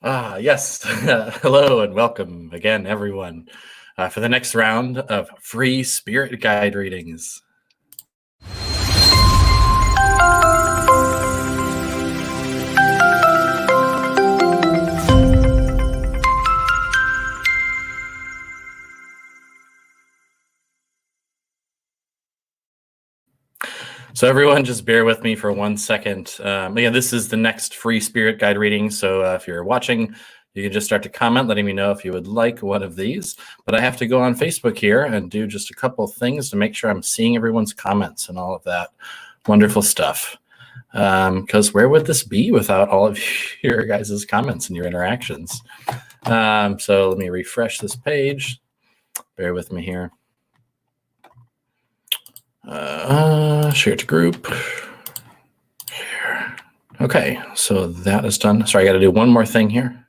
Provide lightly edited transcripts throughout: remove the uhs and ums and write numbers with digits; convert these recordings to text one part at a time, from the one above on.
Yes. Hello and welcome again, everyone, for the next round of free spirit guide readings. So everyone, just bear with me for 1 second. Again, this is the next free spirit guide reading. So if you're watching, you can just start to comment, letting me know if you would like one of these. But I have to go on Facebook here and do just a couple things to make sure I'm seeing everyone's comments and all of that wonderful stuff. Because where would this be without all of your guys' comments and your interactions? So let me refresh this page. Bear with me here. Share to group. Here. Okay, so that is done. Sorry, I got to do one more thing here.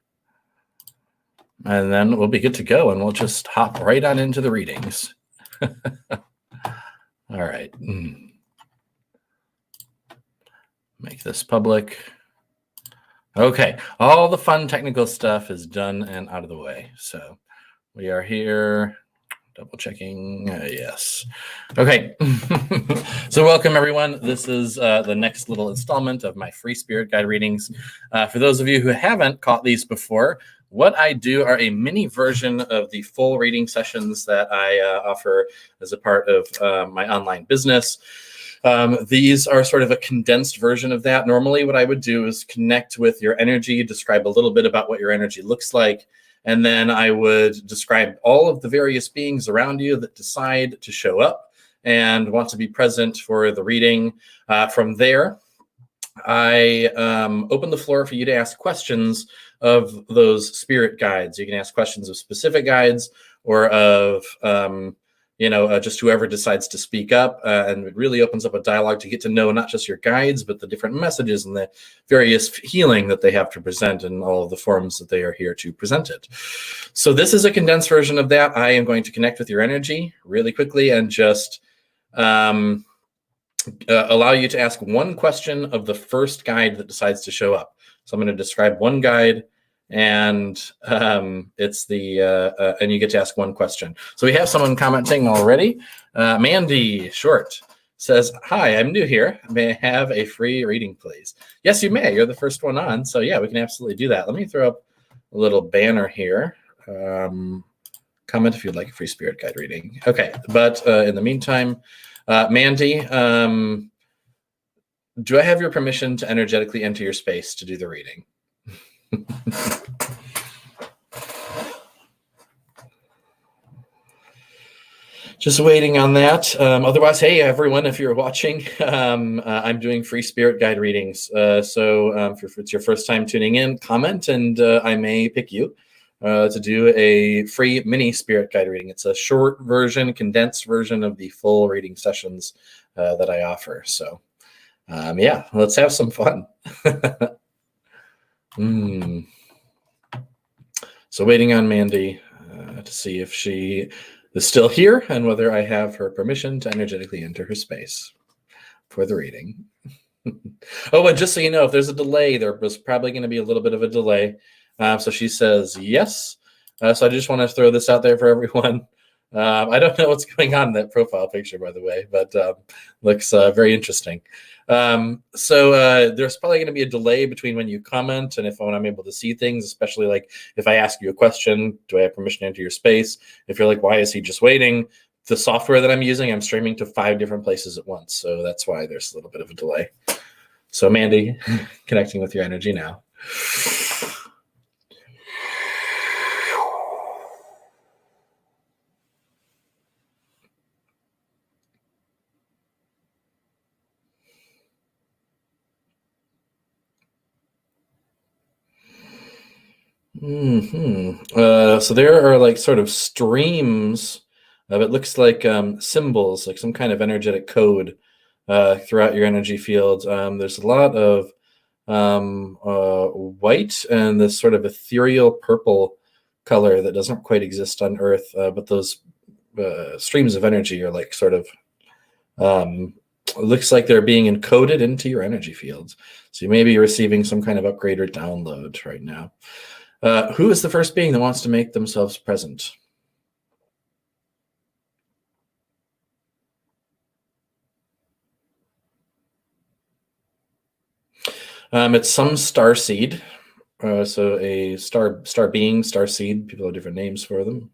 And then we'll be good to go, and we'll just hop right on into the readings. All right. Make this public. Okay, all the fun technical stuff is done and out of the way. So we are here. Double checking. Yes. Okay. So welcome, everyone. This is the next little installment of my free spirit guide readings. For those of you who haven't caught these before, what I do are a mini version of the full reading sessions that I offer as a part of my online business. These are sort of a condensed version of that. Normally, what I would do is connect with your energy, describe a little bit about what your energy looks like, and then I would describe all of the various beings around you that decide to show up and want to be present for the reading. From there, I open the floor for you to ask questions of those spirit guides. You can ask questions of specific guides or of just whoever decides to speak up, and it really opens up a dialogue to get to know not just your guides, but the different messages and the various healing that they have to present in all of the forms that they are here to present it. So this is a condensed version of that. I am going to connect with your energy really quickly and just allow you to ask one question of the first guide that decides to show up. So I'm going to describe one guide, and it's the and you get to ask one question. So we have someone commenting already. Mandy Short says, "Hi, I'm new here. May I have a free reading, please?" Yes, you may. You're the first one on, so yeah, we can absolutely do that. Let me throw up a little banner here. Comment if you'd like a free spirit guide reading. Okay, but in the meantime, Mandy, do I have your permission to energetically enter your space to do the reading? Just waiting on that. Otherwise, hey, everyone, if you're watching, I'm doing free spirit guide readings. So if it's your first time tuning in, comment, and I may pick you to do a free mini spirit guide reading. It's a short version, condensed version of the full reading sessions that I offer. So yeah, let's have some fun. So waiting on Mandy to see if she is still here and whether I have her permission to energetically enter her space for the reading. Oh, and just so you know, if there's a delay, there was probably going to be a little bit of a delay. So she says yes. So I just want to throw this out there for everyone. I don't know what's going on in that profile picture, by the way, but looks very interesting. So there's probably going to be a delay between when you comment and when I'm able to see things, especially like if I ask you a question, do I have permission to enter your space? If you're like, why is he just waiting? The software that I'm using, I'm streaming to 5 different places at once. So that's why there's a little bit of a delay. So Mandy, connecting with your energy now. So there are like sort of streams of, it looks like symbols, like some kind of energetic code throughout your energy field. There's a lot of white and this sort of ethereal purple color that doesn't quite exist on Earth, but those streams of energy are like sort of it looks like they're being encoded into your energy fields. So you may be receiving some kind of upgrade or download right now. Who is the first being that wants to make themselves present? It's some star seed. So a star being, star seed. People have different names for them.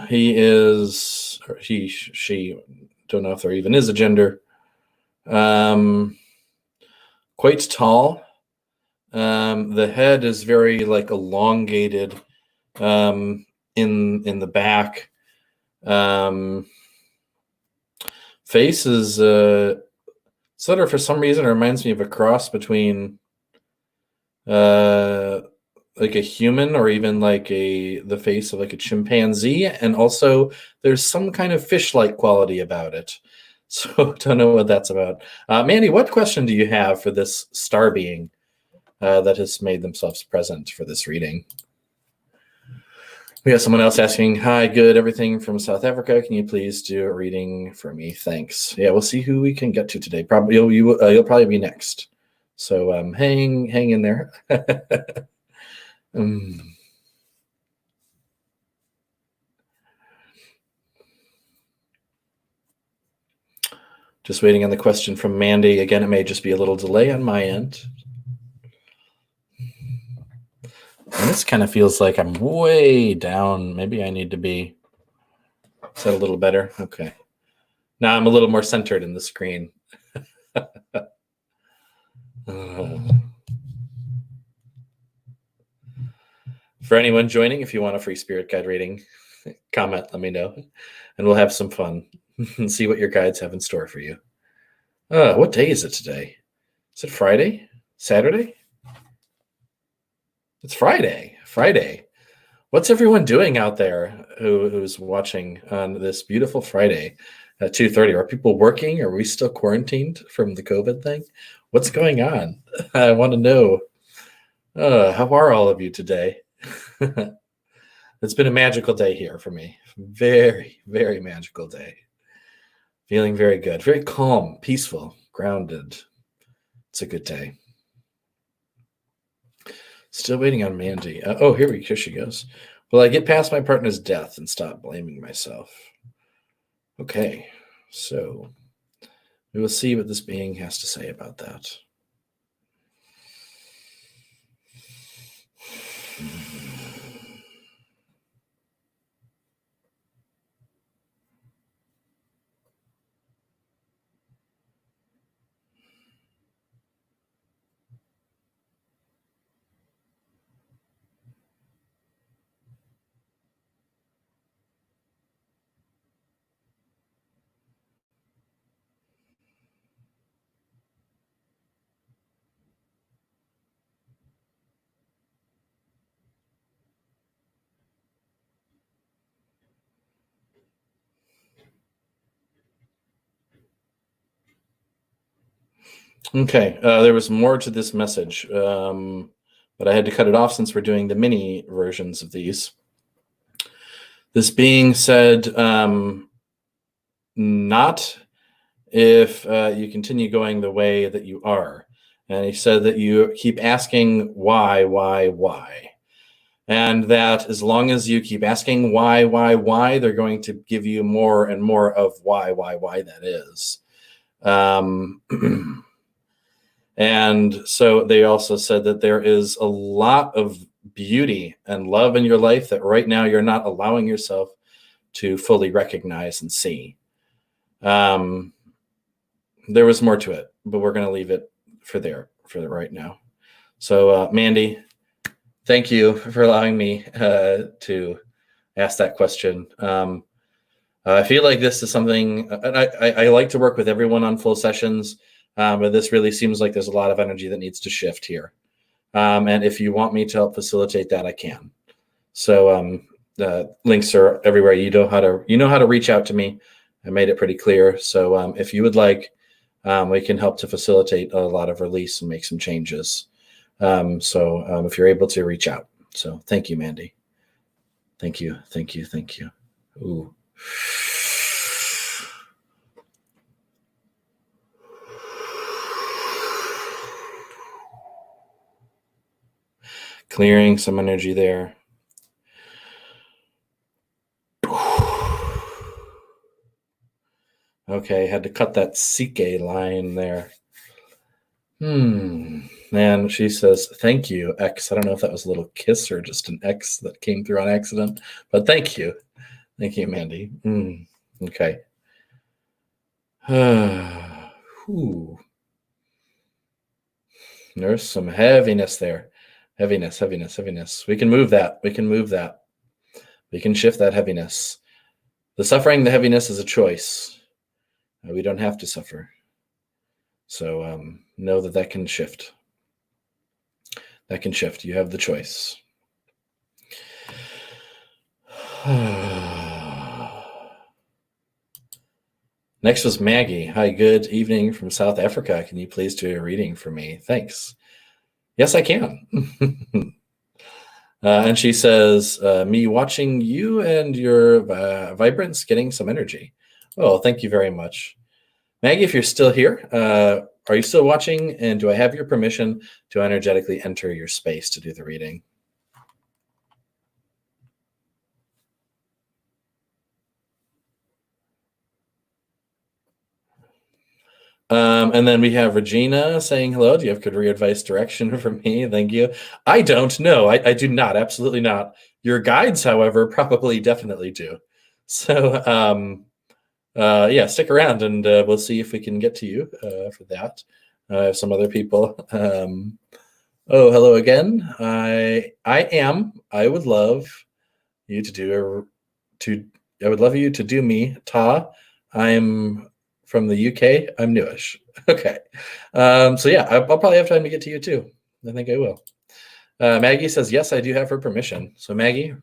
He is, or she, don't know if there even is a gender. Quite tall. The head is very like elongated in the back. Face is sort of, for some reason, it reminds me of a cross between like a human, or even like the face of like a chimpanzee, and also there's some kind of fish-like quality about it. So don't know what that's about. Mandy, what question do you have for this star being that has made themselves present for this reading? We have someone else asking, hi, good, everything from South Africa. Can you please do a reading for me? Thanks. Yeah, we'll see who we can get to today. Probably you'll probably be next. So hang in there. Just waiting on the question from Mandy. Again, it may just be a little delay on my end. And this kind of feels like I'm way down. Maybe I need to be, is that a little better? Okay. Now I'm a little more centered in the screen. For anyone joining, if you want a free spirit guide reading, comment, let me know, and we'll have some fun and see what your guides have in store for you. What day is it today? Is it Friday? Saturday? It's Friday. Friday. What's everyone doing out there who's watching on this beautiful Friday at 2:30? Are people working? Are we still quarantined from the COVID thing? What's going on? I want to know. How are all of you today? It's been a magical day here for me. Very, very magical day. Feeling very good, very calm, peaceful, grounded. It's a good day. Still waiting on Mandy. Here she goes. Will I get past my partner's death and stop blaming myself? Okay, so we will see what this being has to say about that. Okay, there was more to this message, but I had to cut it off since we're doing the mini versions of these. This being said, not if you continue going the way that you are. And he said that you keep asking why, and that as long as you keep asking why, they're going to give you more and more of why that is. And so they also said that there is a lot of beauty and love in your life that right now you're not allowing yourself to fully recognize and see. There was more to it, but we're going to leave it for right now. So, Mandy, thank you for allowing me to ask that question. I feel like this is something, and I like to work with everyone on full sessions, but this really seems like there's a lot of energy that needs to shift here. And if you want me to help facilitate that, I can. So the links are everywhere. You know how to reach out to me. I made it pretty clear. So if you would like, we can help to facilitate a lot of release and make some changes. So if you're able to reach out. So thank you, Mandy. Thank you. Ooh. Clearing some energy there. Okay, had to cut that CK line there. And she says, thank you, X. I don't know if that was a little kiss or just an X that came through on accident, but thank you. Thank you, Mandy. Okay. There's some heaviness there. Heaviness. We can move that. We can shift that heaviness. The suffering, the heaviness is a choice. We don't have to suffer. So know that can shift. That can shift. You have the choice. Next was Maggie. Hi, good evening from South Africa. Can you please do a reading for me? Thanks. Yes, I can. And she says, me watching you and your vibrance getting some energy. Oh, thank you very much. Maggie, if you're still here, are you still watching? And do I have your permission to energetically enter your space to do the reading? And then we have Regina saying hello. Do you have career advice direction for me? Thank you. I don't know. I do not. Absolutely not. Your guides, however, probably definitely do. So yeah, stick around and we'll see if we can get to you for that. Some other people. Oh, hello again. I would love you to do I would love you to do me, Ta. I'm from the UK. I'm newish. Okay. So yeah, I'll probably have time to get to you too. I think I will. Maggie says, yes, I do have her permission. So Maggie,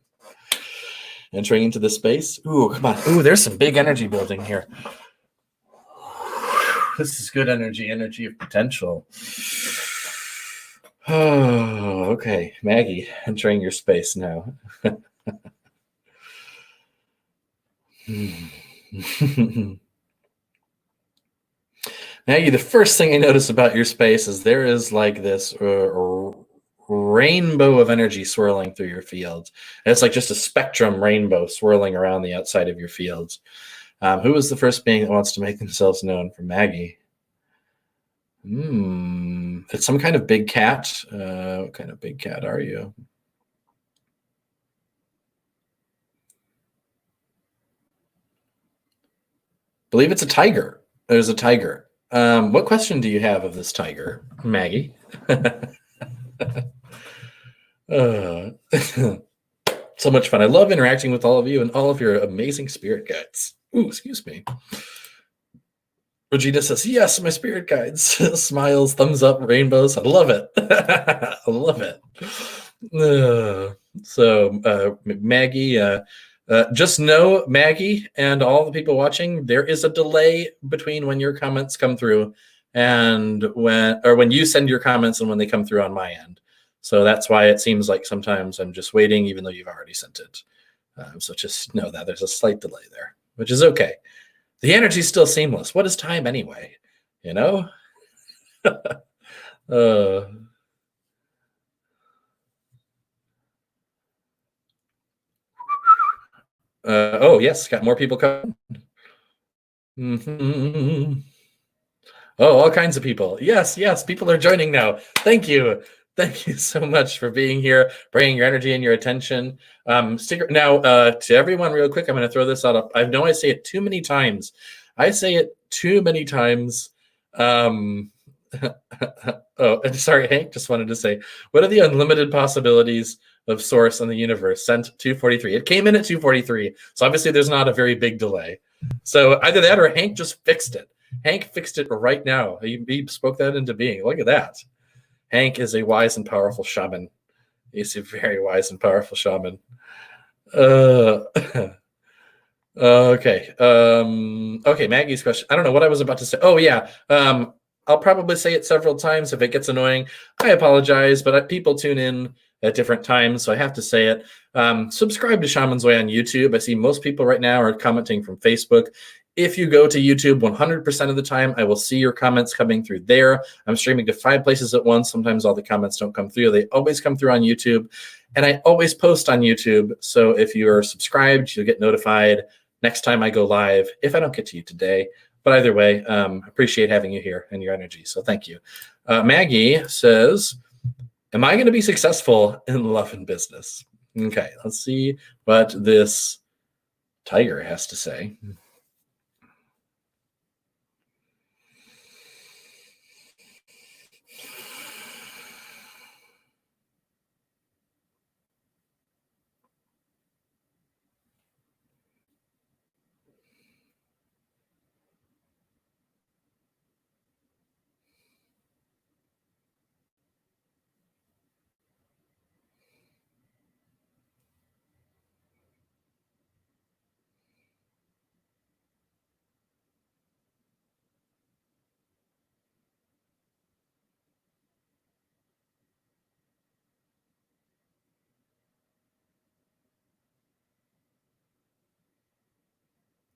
entering into this space. Ooh, come on. Ooh, there's some big energy building here. This is good energy of potential. Oh, okay. Maggie, entering your space now. Maggie, the first thing I notice about your space is there is like this rainbow of energy swirling through your field. And it's like just a spectrum rainbow swirling around the outside of your fields. Who is the first being that wants to make themselves known for Maggie? It's some kind of big cat. What kind of big cat are you? Believe it's a tiger. There's a tiger. What question do you have of this tiger, Maggie? So much fun. I love interacting with all of you and all of your amazing spirit guides. Ooh, excuse me. Regina says, yes, my spirit guides. Smiles, thumbs up, rainbows. I love it. I love it. So Maggie, just know, Maggie, and all the people watching, there is a delay between when your comments come through and when you send your comments and when they come through on my end. So that's why it seems like sometimes I'm just waiting, even though you've already sent it. So just know that there's a slight delay there, which is okay. The energy is still seamless. What is time anyway? You know? Oh, yes, got more people coming. Oh, all kinds of people. Yes, people are joining now. Thank you. Thank you so much for being here, bringing your energy and your attention. Now, to everyone real quick, I'm going to throw this out. I know I say it too many times. Oh, sorry, Hank, just wanted to say, what are the unlimited possibilities of source in the universe? Sent 243. It came in at 243, so obviously there's not a very big delay. So either that or Hank just fixed it. Hank fixed it right now. He spoke that into being. Look at that. Hank is a wise and powerful shaman. He's a very wise and powerful shaman. Okay. Okay, Maggie's question. I don't know what I was about to say. Oh, yeah. I'll probably say it several times. If it gets annoying, I apologize, but people tune in at different times, so I have to say it. Subscribe to Shaman's Way on YouTube. I see most people right now are commenting from Facebook. If you go to YouTube, 100% of the time, I will see your comments coming through there. I'm streaming to 5 places at once. Sometimes all the comments don't come through. They always come through on YouTube. And I always post on YouTube. So if you are subscribed, you'll get notified next time I go live, if I don't get to you today. But either way, appreciate having you here and your energy. So thank you. Maggie says, am I going to be successful in love and business? Okay, let's see what this tiger has to say.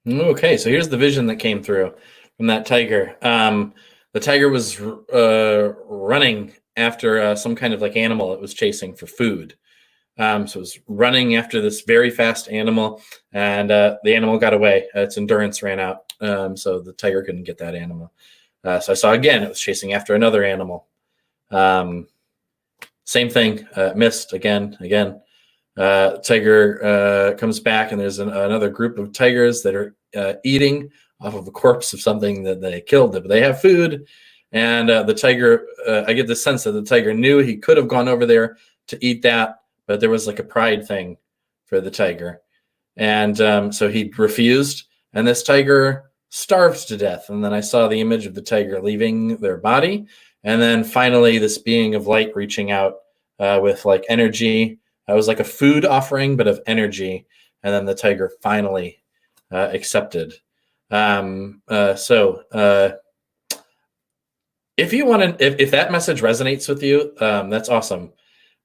Okay, so here's the vision that came through from that tiger. The tiger was running after some kind of like animal it was chasing for food. So it was running after this very fast animal, and the animal got away. Its endurance ran out, so the tiger couldn't get that animal. So I saw again, it was chasing after another animal. Same thing, missed again. Tiger comes back, and there's another group of tigers that are eating off of a corpse of something that they killed, but they have food. And the tiger, I get the sense that the tiger knew he could have gone over there to eat that, but there was like a pride thing for the tiger. And so he refused, and this tiger starved to death. And then I saw the image of the tiger leaving their body. And then finally, this being of light reaching out with like energy. It was like a food offering, but of energy. And then the tiger finally accepted. If you want to, if that message resonates with you, that's awesome.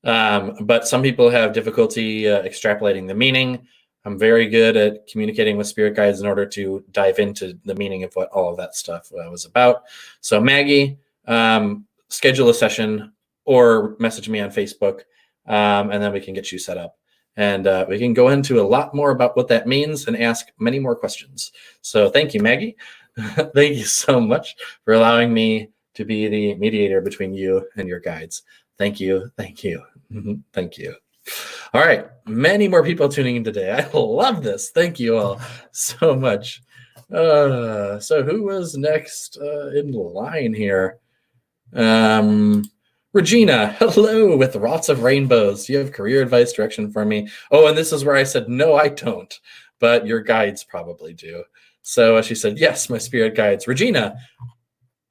But some people have difficulty extrapolating the meaning. I'm very good at communicating with spirit guides in order to dive into the meaning of what all of that stuff was about. So Maggie, schedule a session or message me on Facebook, and then we can get you set up. And we can go into a lot more about what that means and ask many more questions. So thank you, Maggie. Thank you so much for allowing me to be the mediator between you and your guides. Thank you. Thank you. Thank you. All right. Many more people tuning in today. I love this. Thank you all so much. So who was next in line here? Regina, hello, with lots of rainbows. Do you have career advice, direction for me? Oh, and this is where I said, no, I don't, but your guides probably do. So she said, yes, my spirit guides. Regina,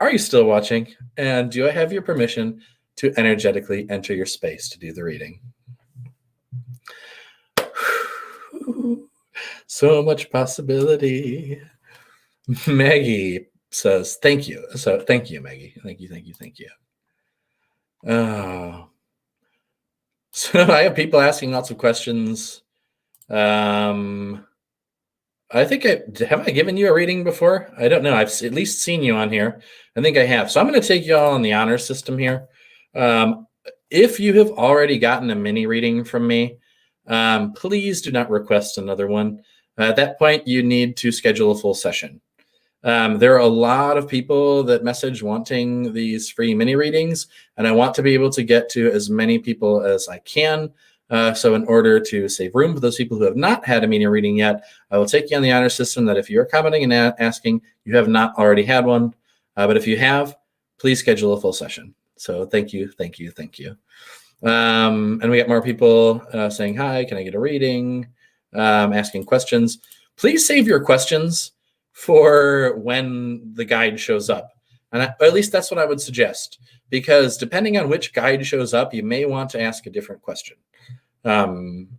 are you still watching? And do I have your permission to energetically enter your space to do the reading? So much possibility. Maggie says, thank you. So thank you, Maggie. Thank you. So I have people asking lots of questions. I think have I given you a reading before? I don't know. I've at least seen you on here. I think I have. So I'm going to take you all on the honor system here. If you have already gotten a mini reading from me, please do not request another one. At that point, you need to schedule a full session. There are a lot of people that message wanting these free mini readings, and I want to be able to get to as many people as I can. So in order to save room for those people who have not had a mini reading yet, I will take you on the honor system that if you're commenting and asking, you have not already had one. But if you have, please schedule a full session. So thank you. And we got more people saying, hi, can I get a reading? Asking questions. Please save your questions for when the guide shows up. And at least that's what I would suggest, because depending on which guide shows up, you may want to ask a different question.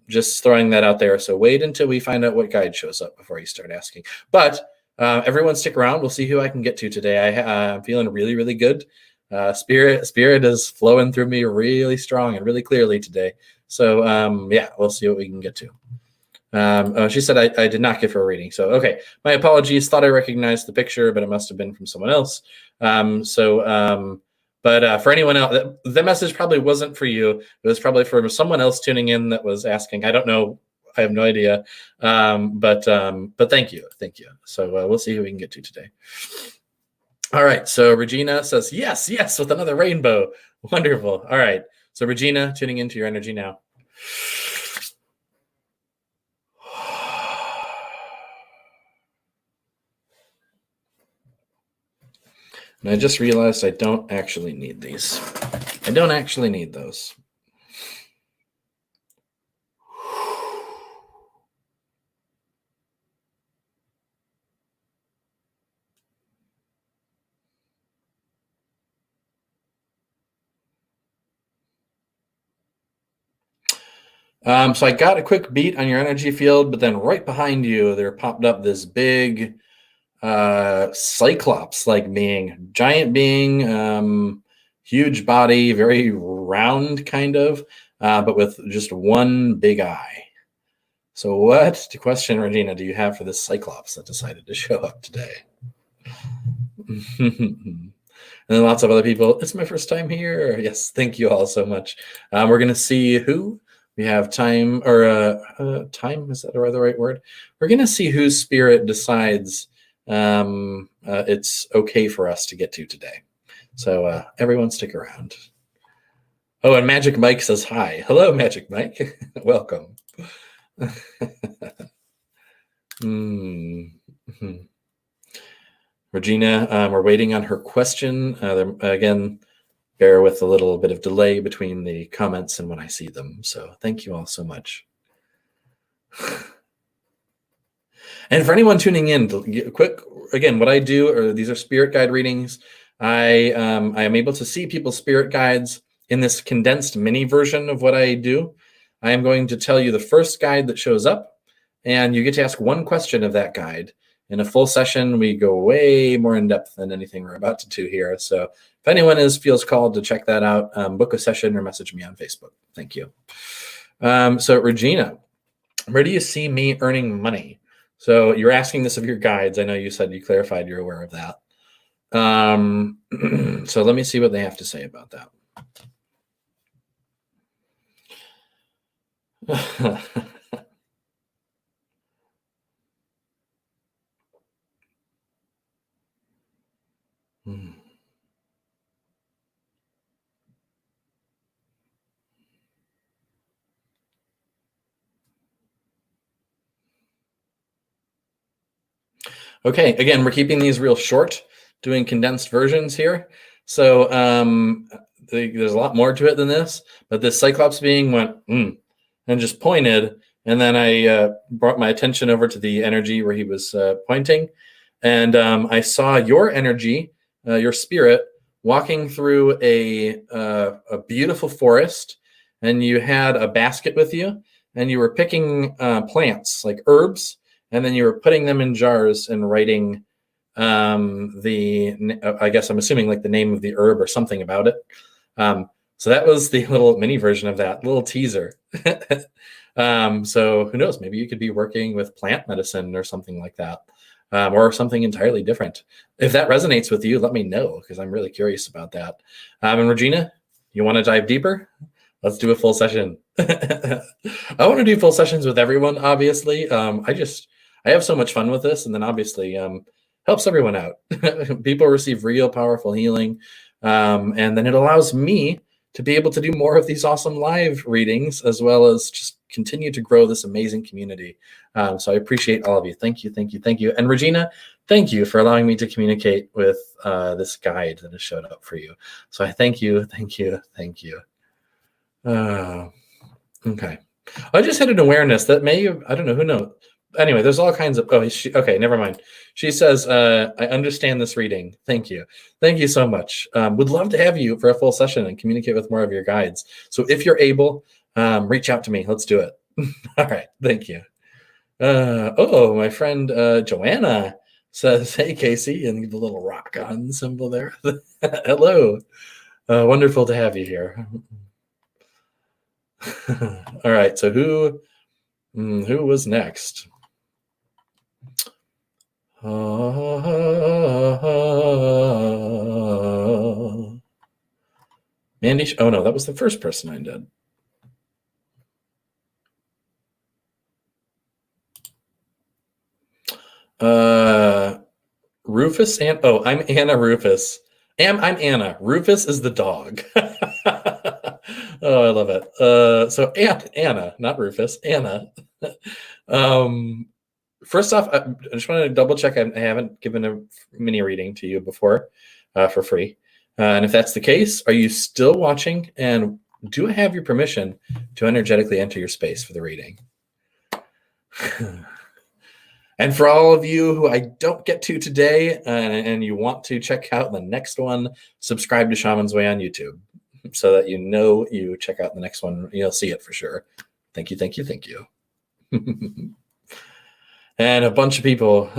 Just throwing that out there. So wait until we find out what guide shows up before you start asking. But everyone stick around. We'll see who I can get to today. I'm feeling really, really good. Spirit is flowing through me really strong and really clearly today. So yeah, we'll see what we can get to. She said I did not give her a reading. So, okay. My apologies. Thought I recognized the picture, but it must have been from someone else. But for anyone else, the message probably wasn't for you. It was probably for someone else tuning in that was asking. I don't know. I have no idea. But thank you. Thank you. So we'll see who we can get to today. All right. So Regina says, yes, with another rainbow. Wonderful. All right. So Regina, tuning into your energy now. And I just realized I don't actually need these. I don't actually need those. So I got a quick beat on your energy field, but then right behind you, there popped up this big cyclops-like being, giant being, huge body, very round kind of, but with just one big eye. So what question, Regina, do you have for this cyclops that decided to show up today? And then lots of other people, it's my first time here. Yes, thank you all so much. We're going to see who. We have time, or time, is that the right word? We're going to see whose spirit decides it's okay for us to get to today. So everyone stick around. Oh, and Magic Mike says hi. Hello, Magic Mike. Welcome. Regina, we're waiting on her question. Again, bear with a little bit of delay between the comments and when I see them. So thank you all so much. And for anyone tuning in, quick, again, what I do, these are spirit guide readings. I am able to see people's spirit guides in this condensed mini version of what I do. I am going to tell you the first guide that shows up, and you get to ask one question of that guide. In a full session, we go way more in depth than anything we're about to do here. So if anyone feels called to check that out, book a session or message me on Facebook. Thank you. So Regina, where do you see me earning money? So you're asking this of your guides. I know you said you clarified you're aware of that. So let me see what they have to say about that. Okay, again, we're keeping these real short, doing condensed versions here. So there's a lot more to it than this, but this Cyclops being went, and just pointed, and then I brought my attention over to the energy where he was pointing, and I saw your energy, your spirit, walking through a beautiful forest, and you had a basket with you, and you were picking plants, like herbs, and then you were putting them in jars and writing I guess I'm assuming like the name of the herb or something about it. So that was the little mini version of that, little teaser. So who knows, maybe you could be working with plant medicine or something like that, or something entirely different. If that resonates with you, let me know, because I'm really curious about that. And Regina, you want to dive deeper? Let's do a full session. I want to do full sessions with everyone, obviously. I have so much fun with this, and then obviously helps everyone out. People receive real powerful healing, and then it allows me to be able to do more of these awesome live readings, as well as just continue to grow this amazing community. So I appreciate all of you. Thank you, thank you, thank you. And Regina, thank you for allowing me to communicate with this guide that has showed up for you. So I thank you, thank you, thank you. Okay. I just had an awareness that I don't know, who knows. Anyway, there's all kinds of, okay, never mind. She says, I understand this reading. Thank you. Thank you so much. Would love to have you for a full session and communicate with more of your guides. So if you're able, reach out to me. Let's do it. All right. Thank you. My friend Joanna says, hey, Casey, and the little rock on symbol there. Hello. Wonderful to have you here. All right. So who Who was next? Mandy. Oh no, that was the first person I did. Rufus and I'm Anna Rufus. I'm Anna. Rufus is the dog. Oh, I love it. So Anna, not Rufus, Anna. First off, I just want to double check. I haven't given a mini reading to you before for free. And if that's the case, are you still watching? And do I have your permission to energetically enter your space for the reading? And for all of you who I don't get to today and you want to check out the next one, subscribe to Shaman's Way on YouTube so that you check out the next one. You'll see it for sure. Thank you, thank you, thank you. And a bunch of people.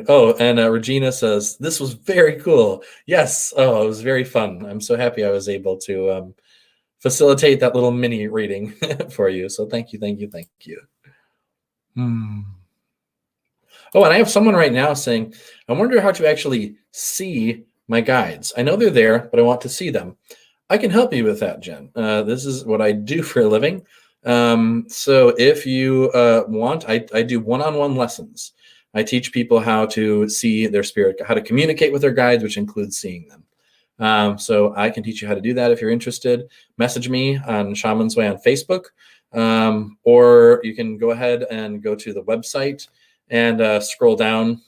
Oh, and Regina says, this was very cool. Yes. Oh, it was very fun. I'm so happy I was able to facilitate that little mini reading for you. So thank you, thank you, thank you. Oh, and I have someone right now saying, I wonder how to actually see my guides. I know they're there, but I want to see them. I can help you with that, Jen. This is what I do for a living. So if you want, I do one-on-one lessons. I teach people how to see their spirit, how to communicate with their guides, which includes seeing them. So I can teach you how to do that if you're interested. Message me on Shaman's Way on Facebook, or you can go ahead and go to the website and scroll down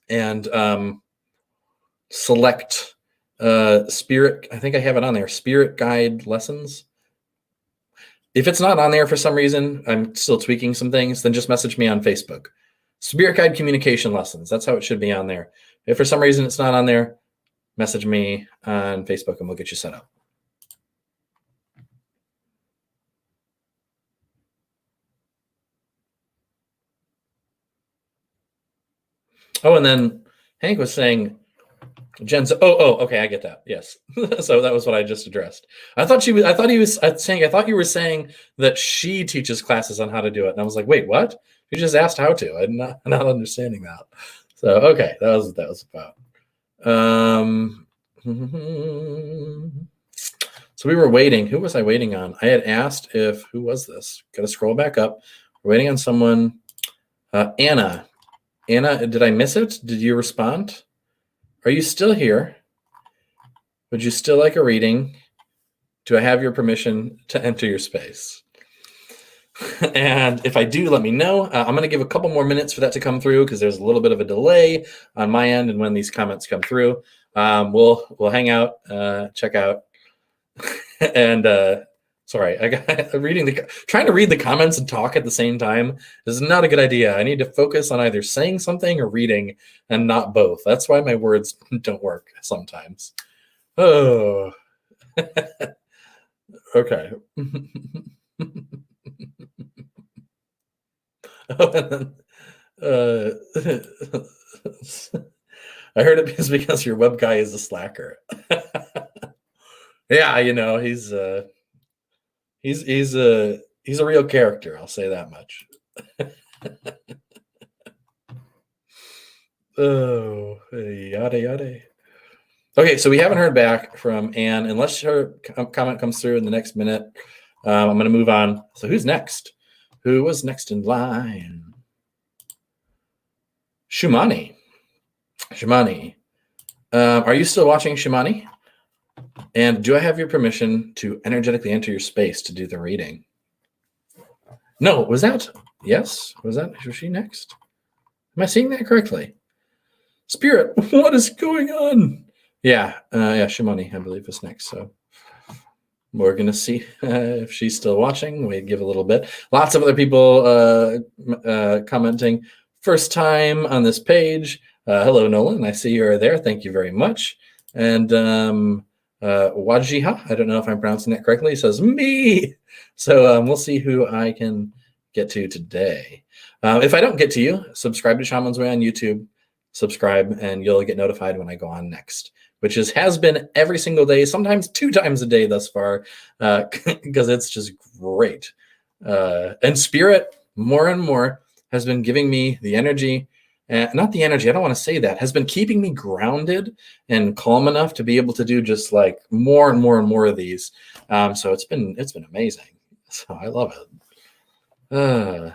and select spirit. I think I have it on there, spirit guide lessons. If it's not on there for some reason, I'm still tweaking some things, then just message me on Facebook. Spirit guide communication lessons. That's how it should be on there. If for some reason it's not on there, message me on Facebook and we'll get you set up. Oh, and then Hank was saying, Jen's. Okay, I get that. Yes, so that was what I just addressed. I thought you were saying that she teaches classes on how to do it, and I was like, wait, what? You just asked how to. I'm not understanding that. So okay, that was what that was about. So we were waiting. Who was I waiting on? I had asked who was this? Got to scroll back up. We're waiting on someone. Anna. Anna, did I miss it? Did you respond? Are you still here? Would you still like a reading? Do I have your permission to enter your space? And if I do, let me know. I'm going to give a couple more minutes for that to come through because there's a little bit of a delay on my end, and when these comments come through, we'll hang out, check out, and sorry, I got trying to read the comments and talk at the same time is not a good idea. I need to focus on either saying something or reading and not both. That's why my words don't work sometimes. Oh, okay. I heard it because your web guy is a slacker. Yeah, he's a real character. I'll say that much. Oh, yada yada. Okay, so we haven't heard back from Anne. Unless her comment comes through in the next minute, I'm going to move on. So who's next? Who was next in line? Shumani. Are you still watching, Shumani? And do I have your permission to energetically enter your space to do the reading? No, was that? Yes, was she next? Am I seeing that correctly? Spirit, what is going on? Yeah, Shumani, I believe, is next. So we're going to see if she's still watching. We give a little bit. Lots of other people commenting. First time on this page. Hello, Nolan. I see you're there. Thank you very much. And Wajiha, I don't know if I'm pronouncing that correctly, says me. So we'll see who I can get to today. If I don't get to you, subscribe to Shaman's Way on YouTube. Subscribe and you'll get notified when I go on next, which has been every single day, sometimes 2 times a day thus far, because it's just great. And Spirit, more and more has been giving me the energy, not the energy, I don't want to say that, has been keeping me grounded and calm enough to be able to do just like more and more and more of these. So it's been amazing. So I love it.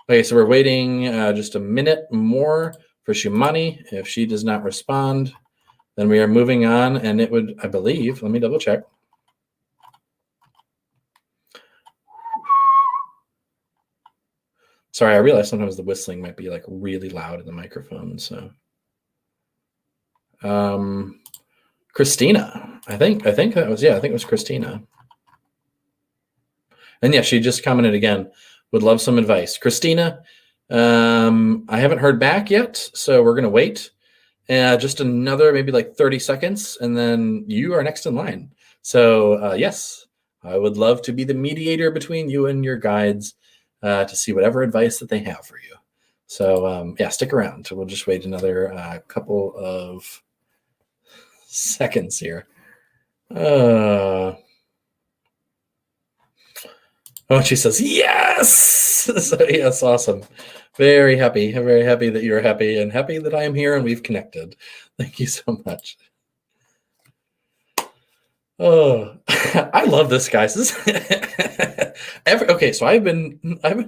Okay, so we're waiting just a minute more for Shumani. If she does not respond, then we are moving on, and it would, I believe, let me double check. Sorry, I realize sometimes the whistling might be like really loud in the microphone. So, Christina, I think that was, I think it was Christina. And yeah, she just commented again, would love some advice. Christina, I haven't heard back yet, so we're gonna wait. Just another maybe like 30 seconds, and then you are next in line. So yes, I would love to be the mediator between you and your guides to see whatever advice that they have for you. So yeah, stick around. We'll just wait another couple of seconds here. Oh, she says yes. So yes, awesome. Very happy that you're happy, and happy that I am here and we've connected. Thank you so much. Oh, I love this, guys. Okay, so I've been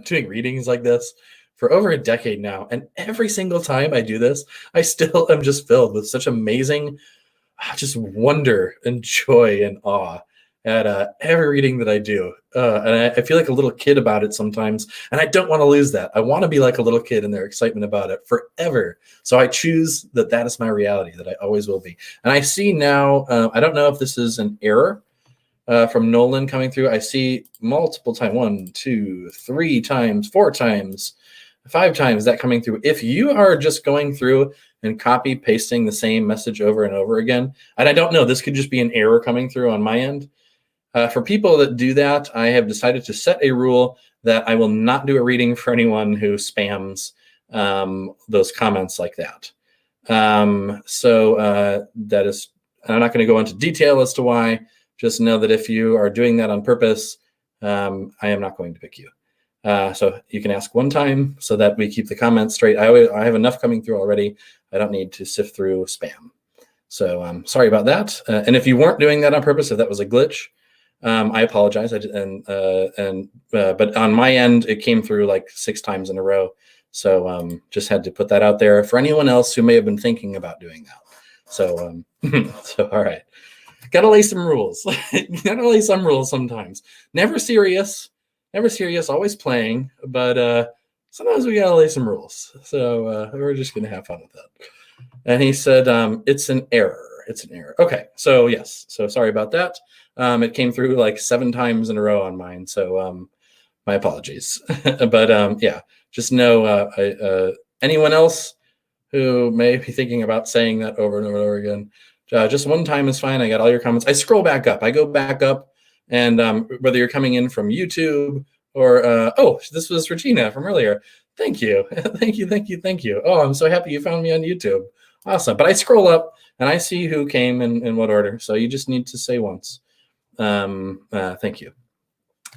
doing readings like this for over a decade now, and every single time I do this, I still am just filled with such amazing, just wonder and joy and awe at every reading that I do. And I feel like a little kid about it sometimes, and I don't want to lose that. I want to be like a little kid in their excitement about it forever. So I choose that is my reality, that I always will be. And I see now, I don't know if this is an error from Nolan coming through. I see multiple times, 1, 2, 3 times, 4 times, 5 times that coming through. If you are just going through and copy pasting the same message over and over again, and I don't know, this could just be an error coming through on my end. For people that do that, I have decided to set a rule that I will not do a reading for anyone who spams those comments like that. So that is, I'm not going to go into detail as to why. Just know that if you are doing that on purpose, I am not going to pick you. So you can ask one time so that we keep the comments straight. I have enough coming through already. I don't need to sift through spam. So sorry about that. And if you weren't doing that on purpose, if that was a glitch, I apologize. But on my end, it came through like 6 times in a row. So just had to put that out there for anyone else who may have been thinking about doing that. So so all right, gotta lay some rules. Gotta lay some rules sometimes. Never serious, always playing, but sometimes we gotta lay some rules. So we're just gonna have fun with that. And he said, it's an error. It's an error. Okay, so yes. So sorry about that. It came through like 7 times in a row on mine. So my apologies. But yeah, just know anyone else who may be thinking about saying that over and over and over again, just one time is fine. I got all your comments. I scroll back up. I go back up, and whether you're coming in from YouTube or, oh, this was Regina from earlier. Thank you. Thank you. Oh, I'm so happy you found me on YouTube. Awesome. But I scroll up and I see who came in what order. So you just need to say once. Thank you.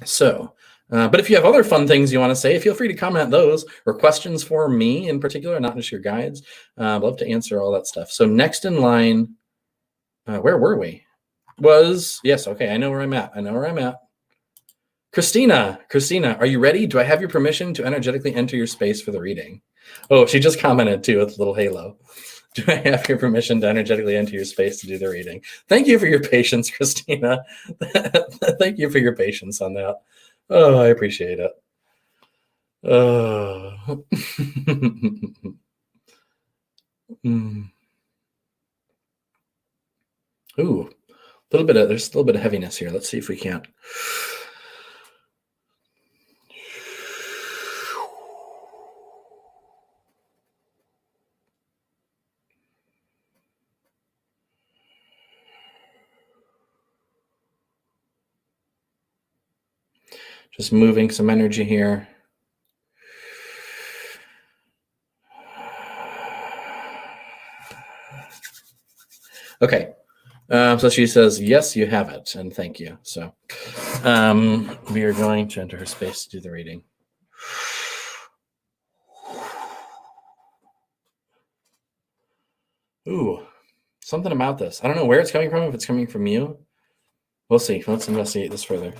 So, but if you have other fun things you want to say, feel free to comment those, or questions for me in particular, not just your guides. I'd love to answer all that stuff. So next in line, where were we? Yes, okay, I know where I'm at. Christina, are you ready? Do I have your permission to energetically enter your space for the reading? Oh, she just commented too with a little halo. Do I have your permission to energetically enter your space to do the reading? Thank you for your patience, Christina. Thank you for your patience on that. Oh, I appreciate it. Ooh, there's a little bit of heaviness here. Let's see if we can't. Just moving some energy here. Okay. So she says, yes, you have it, and thank you. So we are going to enter her space to do the reading. Something about this. I don't know where it's coming from, if it's coming from you. We'll see. Let's investigate this further.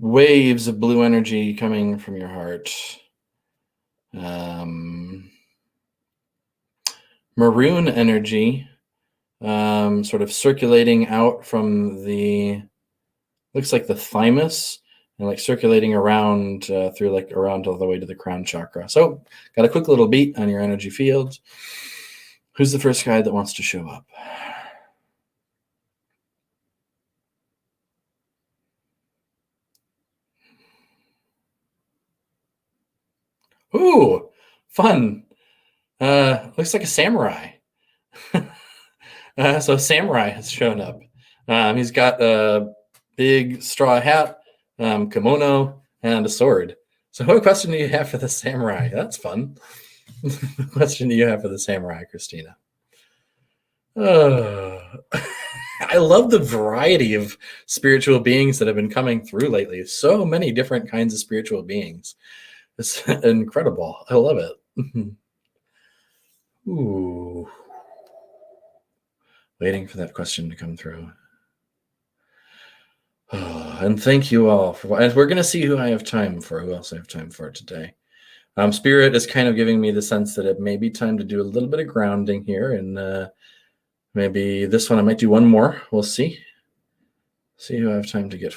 Waves of blue energy coming from your heart. Maroon energy sort of circulating out from the, looks like the thymus, and like circulating around through like around all the way to the crown chakra. So got a quick little beat on your energy field. Who's the first guy that wants to show up? Ooh, fun. Looks like a samurai. So samurai has shown up. He's got a big straw hat, kimono, and a sword. So what question do you have for the samurai? That's fun. What question do you have for the samurai, Christina? I love the variety of spiritual beings that have been coming through lately. So many different kinds of spiritual beings. It's incredible. I love it. Ooh. Waiting for that question to come through. Oh, and thank you all for, and we're going to see who I have time for, who else I have time for today. Spirit is kind of giving me the sense that it may be time to do a little bit of grounding here, and maybe this one I might do one more. We'll see. See who I have time to get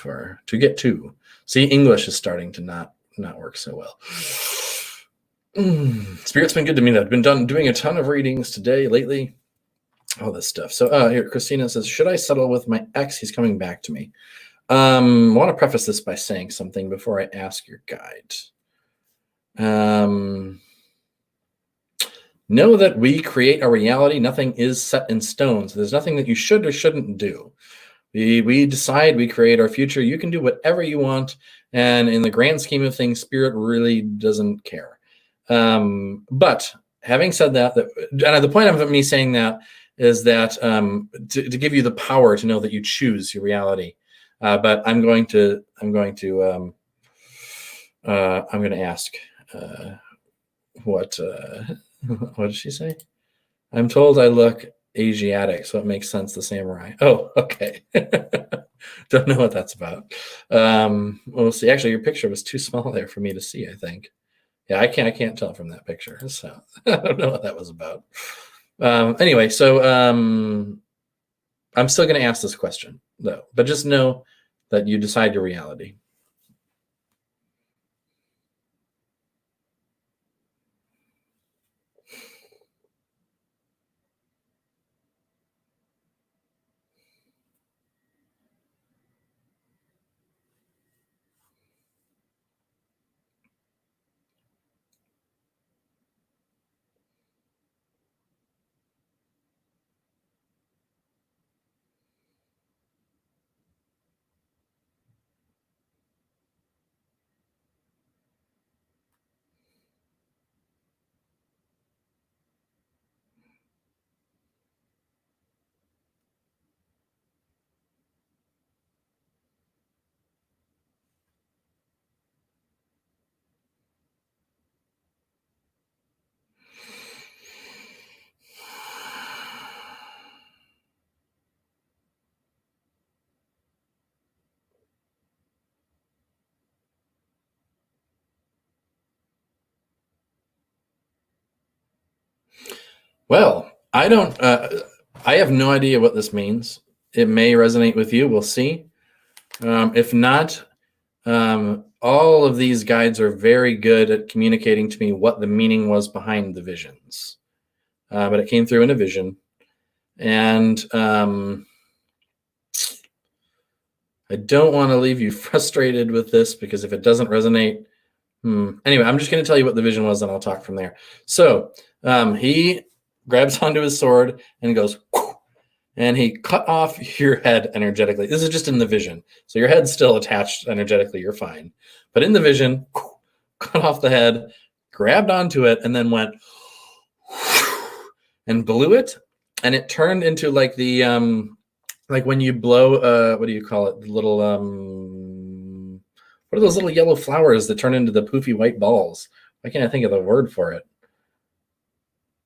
to. See, English is starting to not work so well. Spirit's been good to me. I've been doing a ton of readings today, lately, all this stuff. So here, Christina says, should I settle with my ex? He's coming back to me. I want to preface this by saying something before I ask your guide. Know that we create our reality. Nothing is set in stone. So there's nothing that you should or shouldn't do. We decide, we create our future. You can do whatever you want. And in the grand scheme of things, Spirit really doesn't care. But having said that, and the point of me saying that is that to give you the power to know that you choose your reality. But I'm going to ask what did she say? I'm told I look Asiatic, so it makes sense. The samurai. Oh, okay. Don't know what that's about. We'll see. Actually, your picture was too small there for me to see, I think. Yeah, I can't tell from that picture. So I don't know what that was about. Anyway, so I'm still going to ask this question, though. But just know that you decide your reality. Well, I don't. I have no idea what this means. It may resonate with you. We'll see. If not, all of these guides are very good at communicating to me what the meaning was behind the visions. But it came through in a vision, and I don't want to leave you frustrated with this, because if it doesn't resonate, anyway, I'm just going to tell you what the vision was, and I'll talk from there. So he grabs onto his sword and goes, and he cut off your head energetically. This is just in the vision. So your head's still attached energetically. You're fine. But in the vision, cut off the head, grabbed onto it, and then went and blew it. And it turned into like the like when you blow, what do you call it? The little, what are those little yellow flowers that turn into the poofy white balls? Why can't I think of the word for it?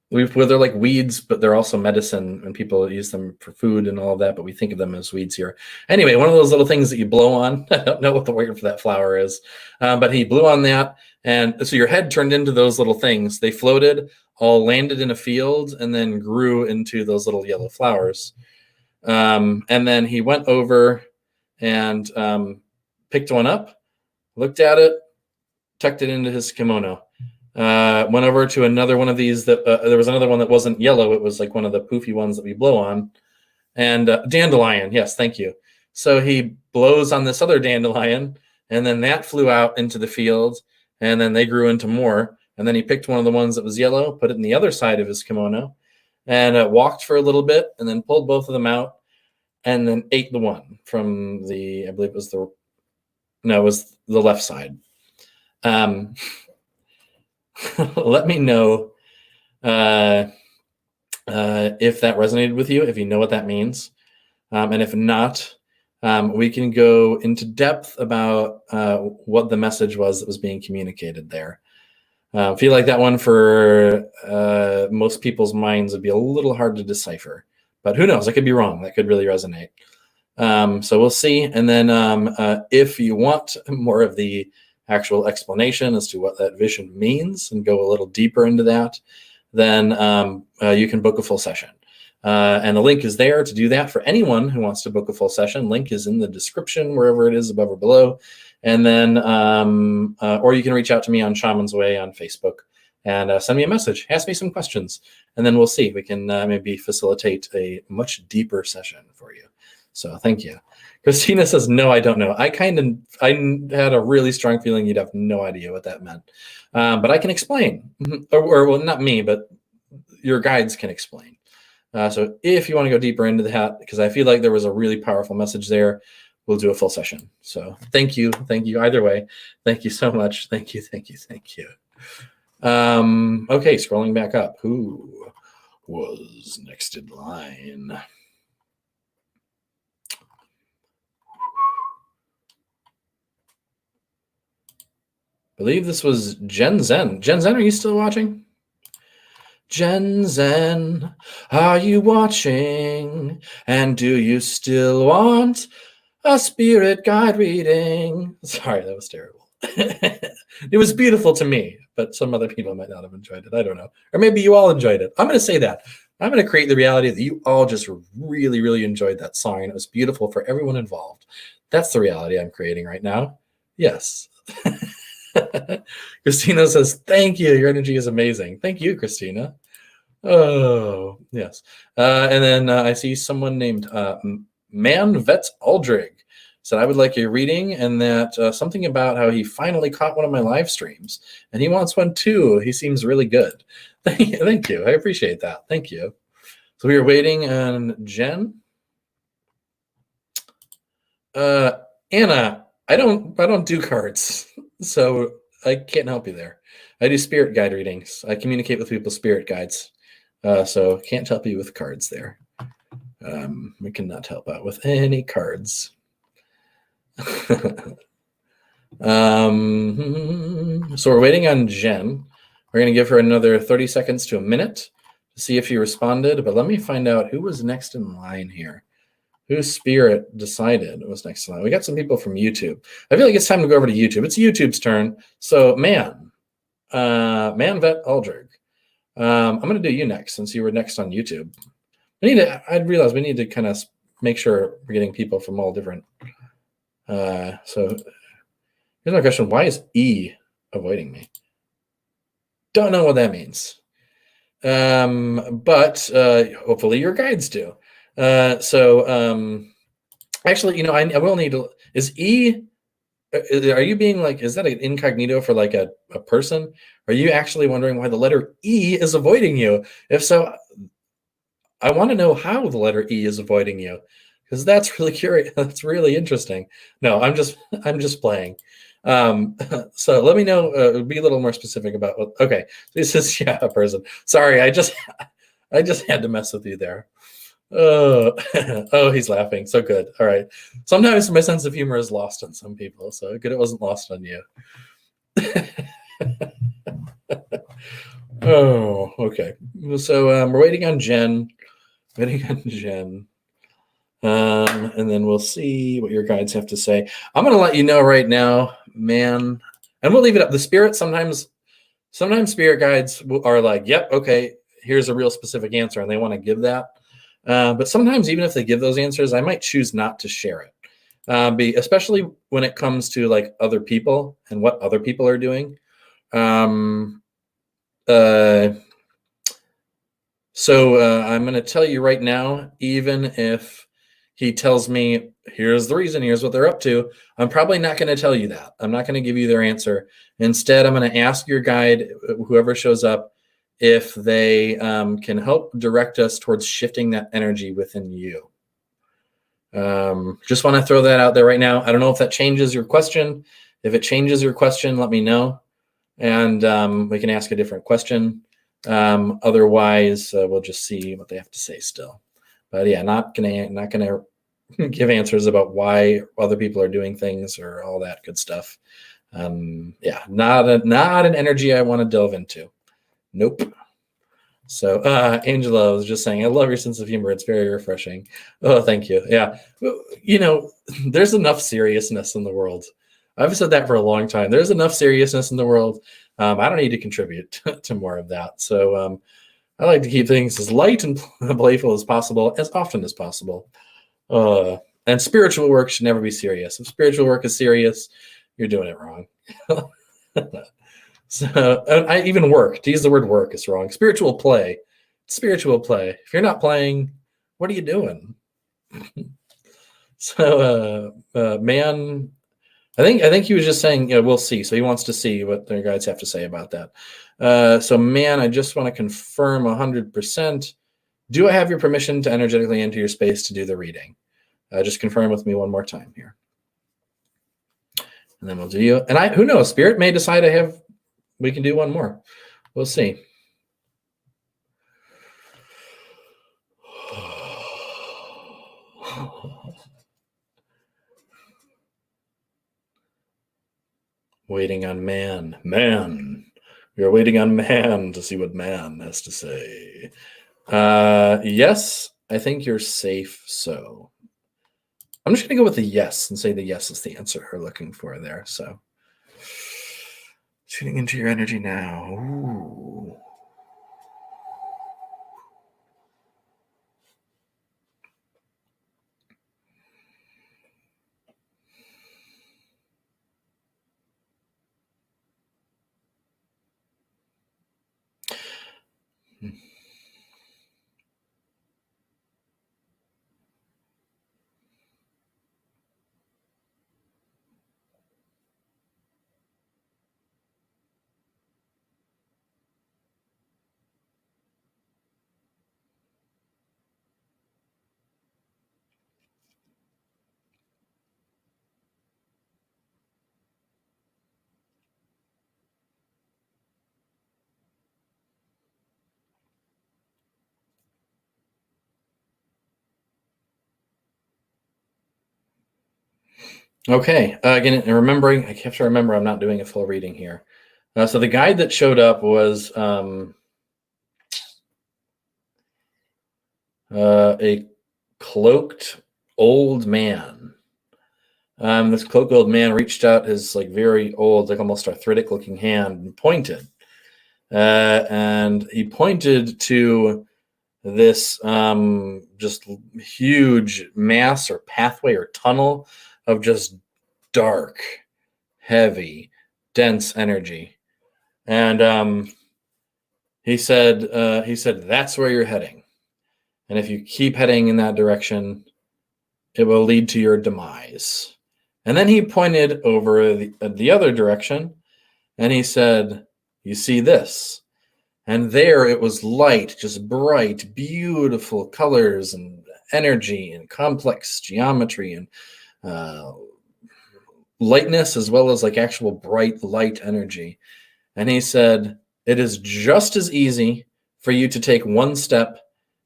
Where they're like weeds, but they're also medicine, and people use them for food and all of that. But we think of them as weeds here. Anyway, one of those little things that you blow on. I don't know what the word for that flower is, but he blew on that, and so your head turned into those little things. They floated, all landed in a field, and then grew into those little yellow flowers. And then he went over and picked one up, looked at it, tucked it into his kimono. Went over to another one of these that there was another one that wasn't yellow. It was like one of the poofy ones that we blow on. And dandelion, yes, thank you. So he blows on this other dandelion, and then that flew out into the field, and then they grew into more. And then he picked one of the ones that was yellow, put it in the other side of his kimono, and walked for a little bit, and then pulled both of them out, and then ate the one from the, I believe it was the, no, it was the left side. Let me know if that resonated with you, if you know what that means. And if not, we can go into depth about what the message was that was being communicated there. I feel like that one for most people's minds would be a little hard to decipher, but who knows? I could be wrong. That could really resonate. So we'll see. And then if you want more of the actual explanation as to what that vision means and go a little deeper into that, then you can book a full session. And the link is there to do that for anyone who wants to book a full session. Link is in the description, wherever it is, above or below. And then, or you can reach out to me on Shaman's Way on Facebook and send me a message, ask me some questions, and then we'll see if we can maybe facilitate a much deeper session for you. So thank you. Christina says, no, I don't know. I had a really strong feeling you'd have no idea what that meant. But I can explain. Or well, not me, but your guides can explain. So if you want to go deeper into that, because I feel like there was a really powerful message there, we'll do a full session. So thank you. Thank you either way. Thank you so much. Thank you. Thank you. Thank you. Okay, scrolling back up. Who was next in line? I believe this was Jen Zen. Jen Zen, are you still watching? Jen Zen, are you watching? And do you still want a spirit guide reading? Sorry, that was terrible. It was beautiful to me, but some other people might not have enjoyed it. I don't know. Or maybe you all enjoyed it. I'm going to say that. I'm going to create the reality that you all just really, really enjoyed that song. And it was beautiful for everyone involved. That's the reality I'm creating right now. Yes. Christina says, thank you. Your energy is amazing. Thank you, Christina. Oh, yes. And then I see someone named Manvet Aldrig said, I would like a reading, and that something about how he finally caught one of my live streams, and he wants one too. He seems really good. Thank you. I appreciate that. Thank you. So we are waiting on Jen. Anna, I don't do cards, so I can't help you there. I do spirit guide readings. I communicate with people's spirit guides, so can't help you with cards there. We cannot help out with any cards. So we're waiting on Jen. We're going to give her another 30 seconds to a minute to see if she responded, but let me find out who was next in line here. Whose spirit decided was next in line? We got some people from YouTube. I feel like it's time to go over to YouTube. It's YouTube's turn. So Manvet Aldrig. I'm going to do you next since you were next on YouTube. I realize we need to kind of make sure we're getting people from all different. So here's my question. Why is E avoiding me? Don't know what that means. But hopefully your guides do. Actually, I will need to, is E, are you being like, is that an incognito for like a person? Are you actually wondering why the letter E is avoiding you? If so, I want to know how the letter E is avoiding you, because that's really curious. That's really interesting. No, I'm just playing. So let me know, be a little more specific about what, okay. This is, a person. Sorry, I just had to mess with you there. Oh, he's laughing. So good. All right. Sometimes my sense of humor is lost on some people. So good it wasn't lost on you. Oh, okay. So we're waiting on Jen. Waiting on Jen. And then we'll see what your guides have to say. I'm going to let you know right now, man, and we'll leave it up. The spirit sometimes spirit guides are like, yep, okay, here's a real specific answer, and they want to give that. But sometimes, even if they give those answers, I might choose not to share it, especially when it comes to like other people and what other people are doing. So I'm going to tell you right now, even if he tells me, here's the reason, here's what they're up to, I'm probably not going to tell you that. I'm not going to give you their answer. Instead, I'm going to ask your guide, whoever shows up, if they can help direct us towards shifting that energy within you. Just want to throw that out there right now. I don't know if that changes your question. If it changes your question, let me know, and we can ask a different question. Otherwise, we'll just see what they have to say still. But yeah, not gonna give answers about why other people are doing things or all that good stuff. Yeah, not an energy I want to delve into. Nope. So Angela was just saying, I love your sense of humor. It's very refreshing. Oh, thank you. Yeah. You know, there's enough seriousness in the world. I've said that for a long time. There's enough seriousness in the world. I don't need to contribute to more of that. So I like to keep things as light and playful as possible, as often as possible. And spiritual work should never be serious. If spiritual work is serious, you're doing it wrong. So I even work, to use the word work is wrong. Spiritual play. If you're not playing, what are you doing? So man, I think he was just saying, we'll see. So he wants to see what their guides have to say about that. So man, I just want to confirm 100%. Do I have your permission to energetically enter your space to do the reading? Just confirm with me one more time here. And then we'll do you. And who knows, Spirit may decide we can do one more. We'll see. Waiting on man. We are waiting on man to see what man has to say. Yes, I think you're safe. So I'm just going to go with the yes and say the yes is the answer we're looking for there. So tuning into your energy now. Ooh. Okay. Again, remembering, I have to remember I'm not doing a full reading here. So the guide that showed up was a cloaked old man. This cloaked old man reached out his like very old, like almost arthritic looking hand and pointed. And he pointed to this just huge mass or pathway or tunnel of just dark, heavy, dense energy. And he said, that's where you're heading. And if you keep heading in that direction, it will lead to your demise. And then he pointed over the other direction, and he said, you see this? And there it was light, just bright, beautiful colors and energy and complex geometry and lightness, as well as like actual bright light energy. And he said, it is just as easy for you to take one step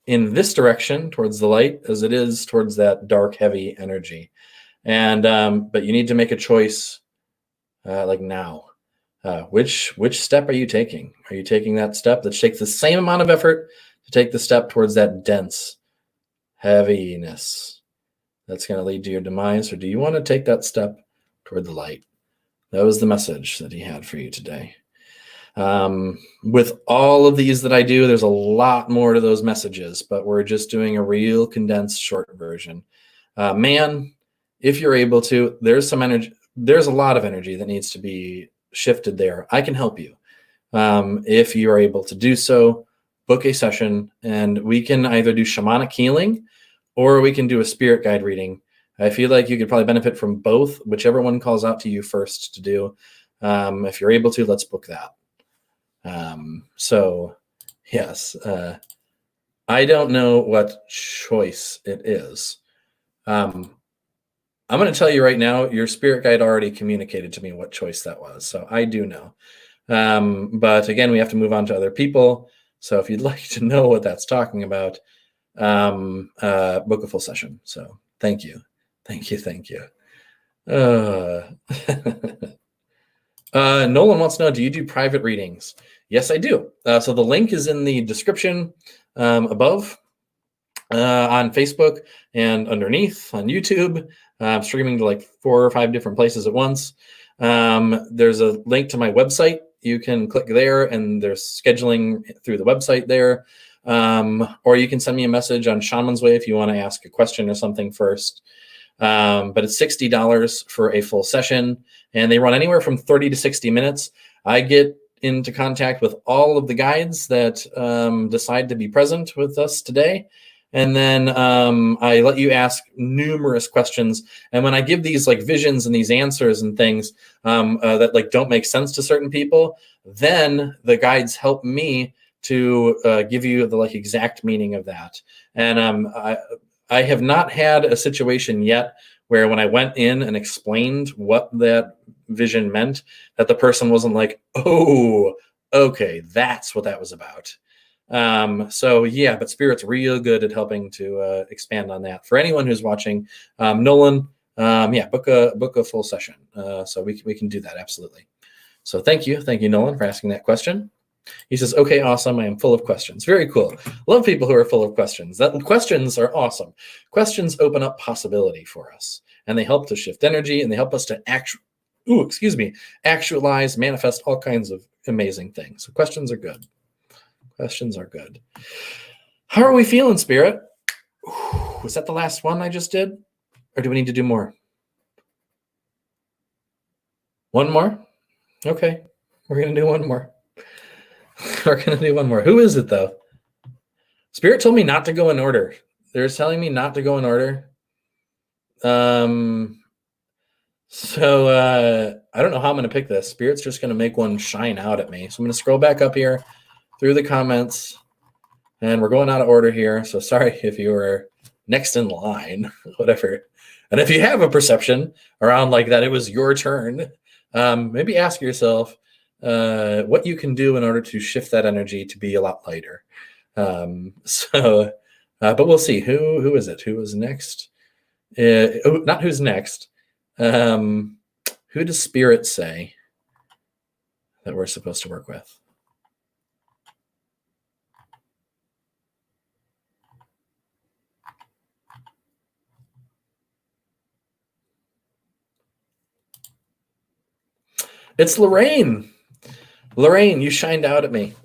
in this direction towards the light as it is towards that dark, heavy energy. And but you need to make a choice like now. Which step are you taking? Are you taking that step that takes the same amount of effort to take the step towards that dense heaviness that's going to lead to your demise? Or do you want to take that step toward the light? That was the message that he had for you today. With all of these that I do, there's a lot more to those messages, but we're just doing a real condensed short version. Man, if you're able to, there's some energy. There's a lot of energy that needs to be shifted there. I can help you. If you are able to do so, book a session and we can either do shamanic healing or we can do a spirit guide reading. I feel like you could probably benefit from both, whichever one calls out to you first to do. If you're able to, let's book that. So yes, I don't know what choice it is. I'm going to tell you right now, your spirit guide already communicated to me what choice that was. So I do know. But again, we have to move on to other people. So if you'd like to know what that's talking about, book a full session. So thank you. Thank you. Nolan wants to know, do you do private readings? Yes, I do. So the link is in the description above on Facebook and underneath on YouTube. I'm streaming to like 4 or 5 different places at once. There's a link to my website. You can click there and there's scheduling through the website there. Or you can send me a message on Shaman's Way if you want to ask a question or something first. But it's $60 for a full session and they run anywhere from 30 to 60 minutes. I get into contact with all of the guides that decide to be present with us today. And then I let you ask numerous questions. And when I give these like visions and these answers and things that like don't make sense to certain people, then the guides help me to give you the like exact meaning of that. And I have not had a situation yet where when I went in and explained what that vision meant, that the person wasn't like, oh, okay, that's what that was about. So yeah, but Spirit's real good at helping to expand on that. For anyone who's watching, Nolan, yeah, book a full session. So we can do that, absolutely. So thank you, Nolan, for asking that question. He says, okay, awesome. I am full of questions. Very cool. Love people who are full of questions. Questions are awesome. Questions open up possibility for us, and they help to shift energy, and they help us to actualize, manifest all kinds of amazing things. So questions are good. Questions are good. How are we feeling, Spirit? Was that the last one I just did? Or do we need to do more? One more? Okay. We're going to do one more. We're going to do one more. Who is it, though? Spirit told me not to go in order. They're telling me not to go in order. So I don't know how I'm going to pick this. Spirit's just going to make one shine out at me. So I'm going to scroll back up here through the comments. And we're going out of order here. So sorry if you were next in line, whatever. And if you have a perception around like that, it was your turn, maybe ask yourself what you can do in order to shift that energy to be a lot lighter. But we'll see. Who is it? Who is next? Not who's next. Who does Spirit say that we're supposed to work with? It's Lorraine. Lorraine, you shined out at me.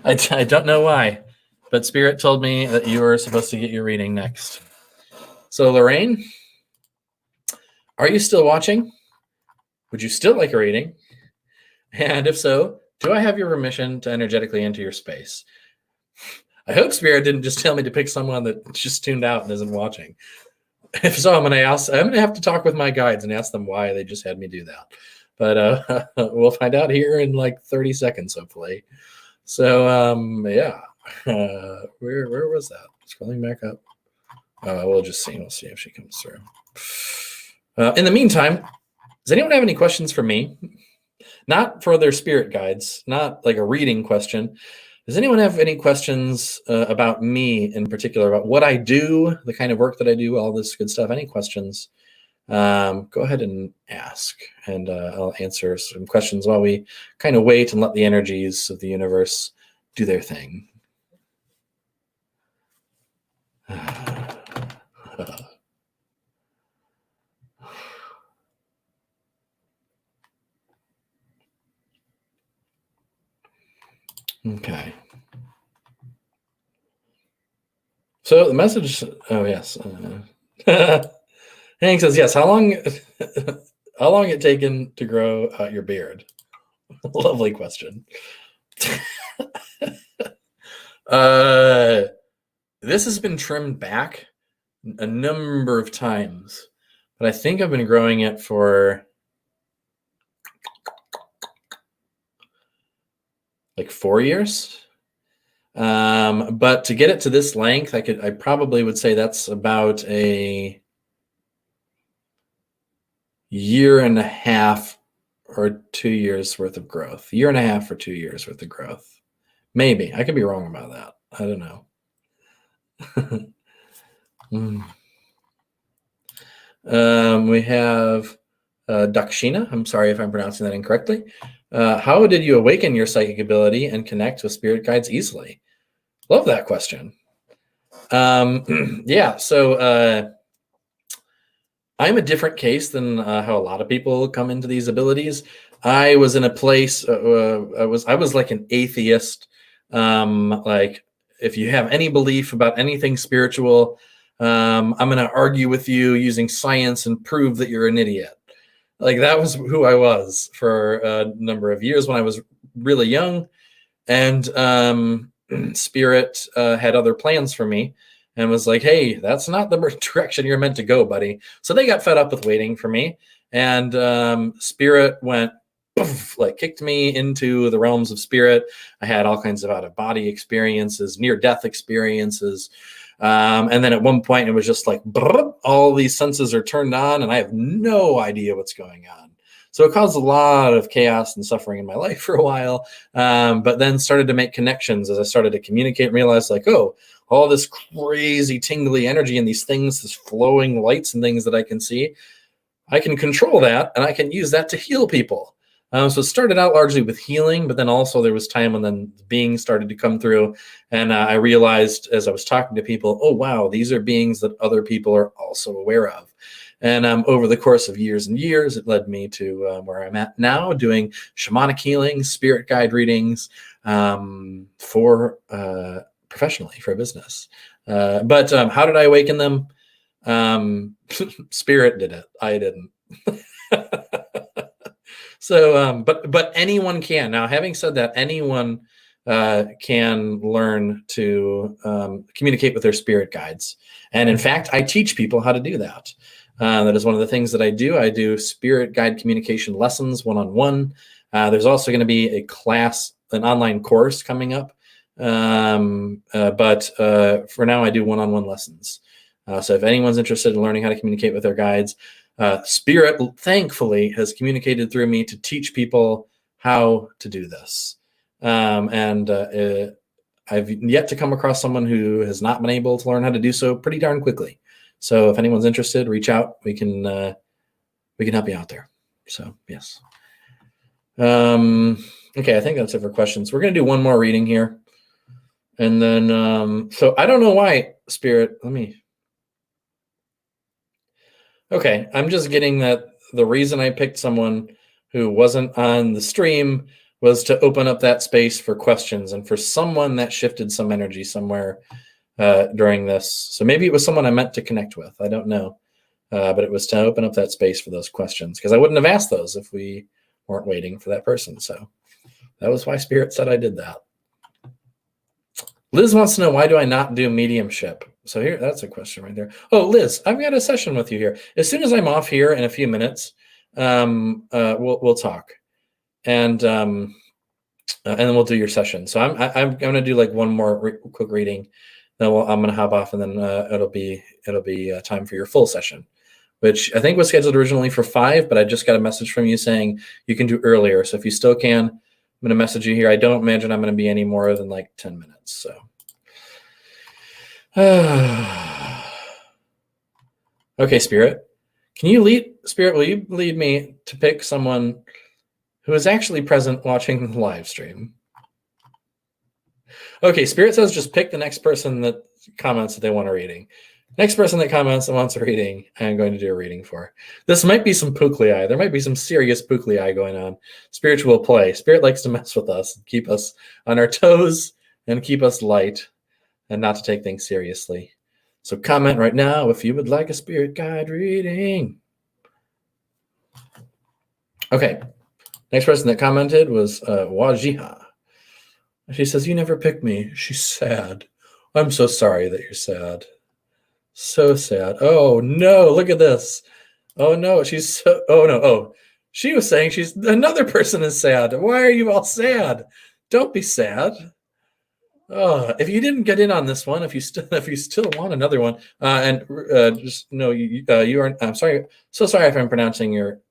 I don't know why, but Spirit told me that you were supposed to get your reading next. So Lorraine, are you still watching? Would you still like a reading? And if so, do I have your permission to energetically enter your space? I hope Spirit didn't just tell me to pick someone that just tuned out and isn't watching. If so, I'm going to have to talk with my guides and ask them why they just had me do that. But we'll find out here in like 30 seconds, hopefully. So, yeah. Where was that? Scrolling back up. We'll just see. We'll see if she comes through. In the meantime, does anyone have any questions for me? Not for their spirit guides, not like a reading question, Does anyone have any questions about me in particular, about what I do, the kind of work that I do, all this good stuff? Any questions? Go ahead and ask, and I'll answer some questions while we kind of wait and let the energies of the universe do their thing. Okay. So the message, oh yes. Hank says, yes, how long it taken to grow out your beard? Lovely question. This has been trimmed back a number of times, but I think I've been growing it for like 4 years. But to get it to this length, I probably would say that's about a year and a half or 2 years worth of growth. Year and a half or 2 years worth of growth. Maybe. I could be wrong about that. I don't know. We have Dakshina. I'm sorry if I'm pronouncing that incorrectly. How did you awaken your psychic ability and connect with spirit guides easily? Love that question. Yeah, so I'm a different case than how a lot of people come into these abilities. I was in a place, I was like an atheist. Like, if you have any belief about anything spiritual, I'm going to argue with you using science and prove that you're an idiot. Like, that was who I was for a number of years when I was really young. And Spirit had other plans for me and was like, hey, that's not the direction you're meant to go, buddy. So they got fed up with waiting for me. And Spirit went, poof, like kicked me into the realms of spirit. I had all kinds of out-of-body experiences, near-death experiences. And then at one point, it was just like, all these senses are turned on, and I have no idea what's going on. So it caused a lot of chaos and suffering in my life for a while, but then started to make connections as I started to communicate and realized, like, oh, all this crazy tingly energy and these things, this flowing lights and things that I can see, I can control that, and I can use that to heal people. So it started out largely with healing, but then also there was time when then beings started to come through, and I realized as I was talking to people, oh, wow, these are beings that other people are also aware of. And over the course of years and years, it led me to where I'm at now, doing shamanic healing, spirit guide readings for professionally, for a business. But how did I awaken them? Spirit did it. I didn't. So, but anyone can. Now, having said that, anyone can learn to communicate with their spirit guides. And in fact, I teach people how to do that. That is one of the things that I do. I do spirit guide communication lessons one-on-one. There's also going to be a class, an online course coming up. But for now, I do one-on-one lessons. So if anyone's interested in learning how to communicate with their guides, Spirit, thankfully, has communicated through me to teach people how to do this. I've yet to come across someone who has not been able to learn how to do so pretty darn quickly. So if anyone's interested, reach out. We can help you out there. So yes. Okay, I think that's it for questions. We're going to do one more reading here. And then, so I don't know why, Spirit, okay, I'm just getting that the reason I picked someone who wasn't on the stream was to open up that space for questions, and for someone that shifted some energy somewhere during this. So maybe it was someone I meant to connect with. I don't know. But it was to open up that space for those questions, because I wouldn't have asked those if we weren't waiting for that person. So that was why Spirit said I did that. Liz wants to know, why do I not do mediumship? So here, that's a question right there. Oh, Liz, I've got a session with you here. As soon as I'm off here in a few minutes, we'll talk, and then we'll do your session. So I'm going to do like one more quick reading. Then I'm going to hop off, and then it'll be time for your full session, which I think was scheduled originally for 5, but I just got a message from you saying you can do earlier. So if you still can, going to message you here. I don't imagine I'm going to be any more than like 10 minutes. So, okay, Spirit. Can you will you lead me to pick someone who is actually present watching the live stream? Okay, Spirit says just pick the next person that comments that they want a reading. Next person that comments and wants a reading, I'm going to do a reading for. This might be some Puklei. There might be some serious Puklei going on. Spiritual play. Spirit likes to mess with us, keep us on our toes, and keep us light, and not to take things seriously. So comment right now if you would like a spirit guide reading. Okay. Next person that commented was Wajiha. She says, you never picked me. She's sad. I'm so sorry that you're sad. So sad. Oh, no. Look at this. Oh, no. She's so... Oh, no. Oh, she was saying another person is sad. Why are you all sad? Don't be sad. Oh, if you didn't get in on this one, if you still want another one, just know you are. I'm sorry. So sorry if I'm pronouncing your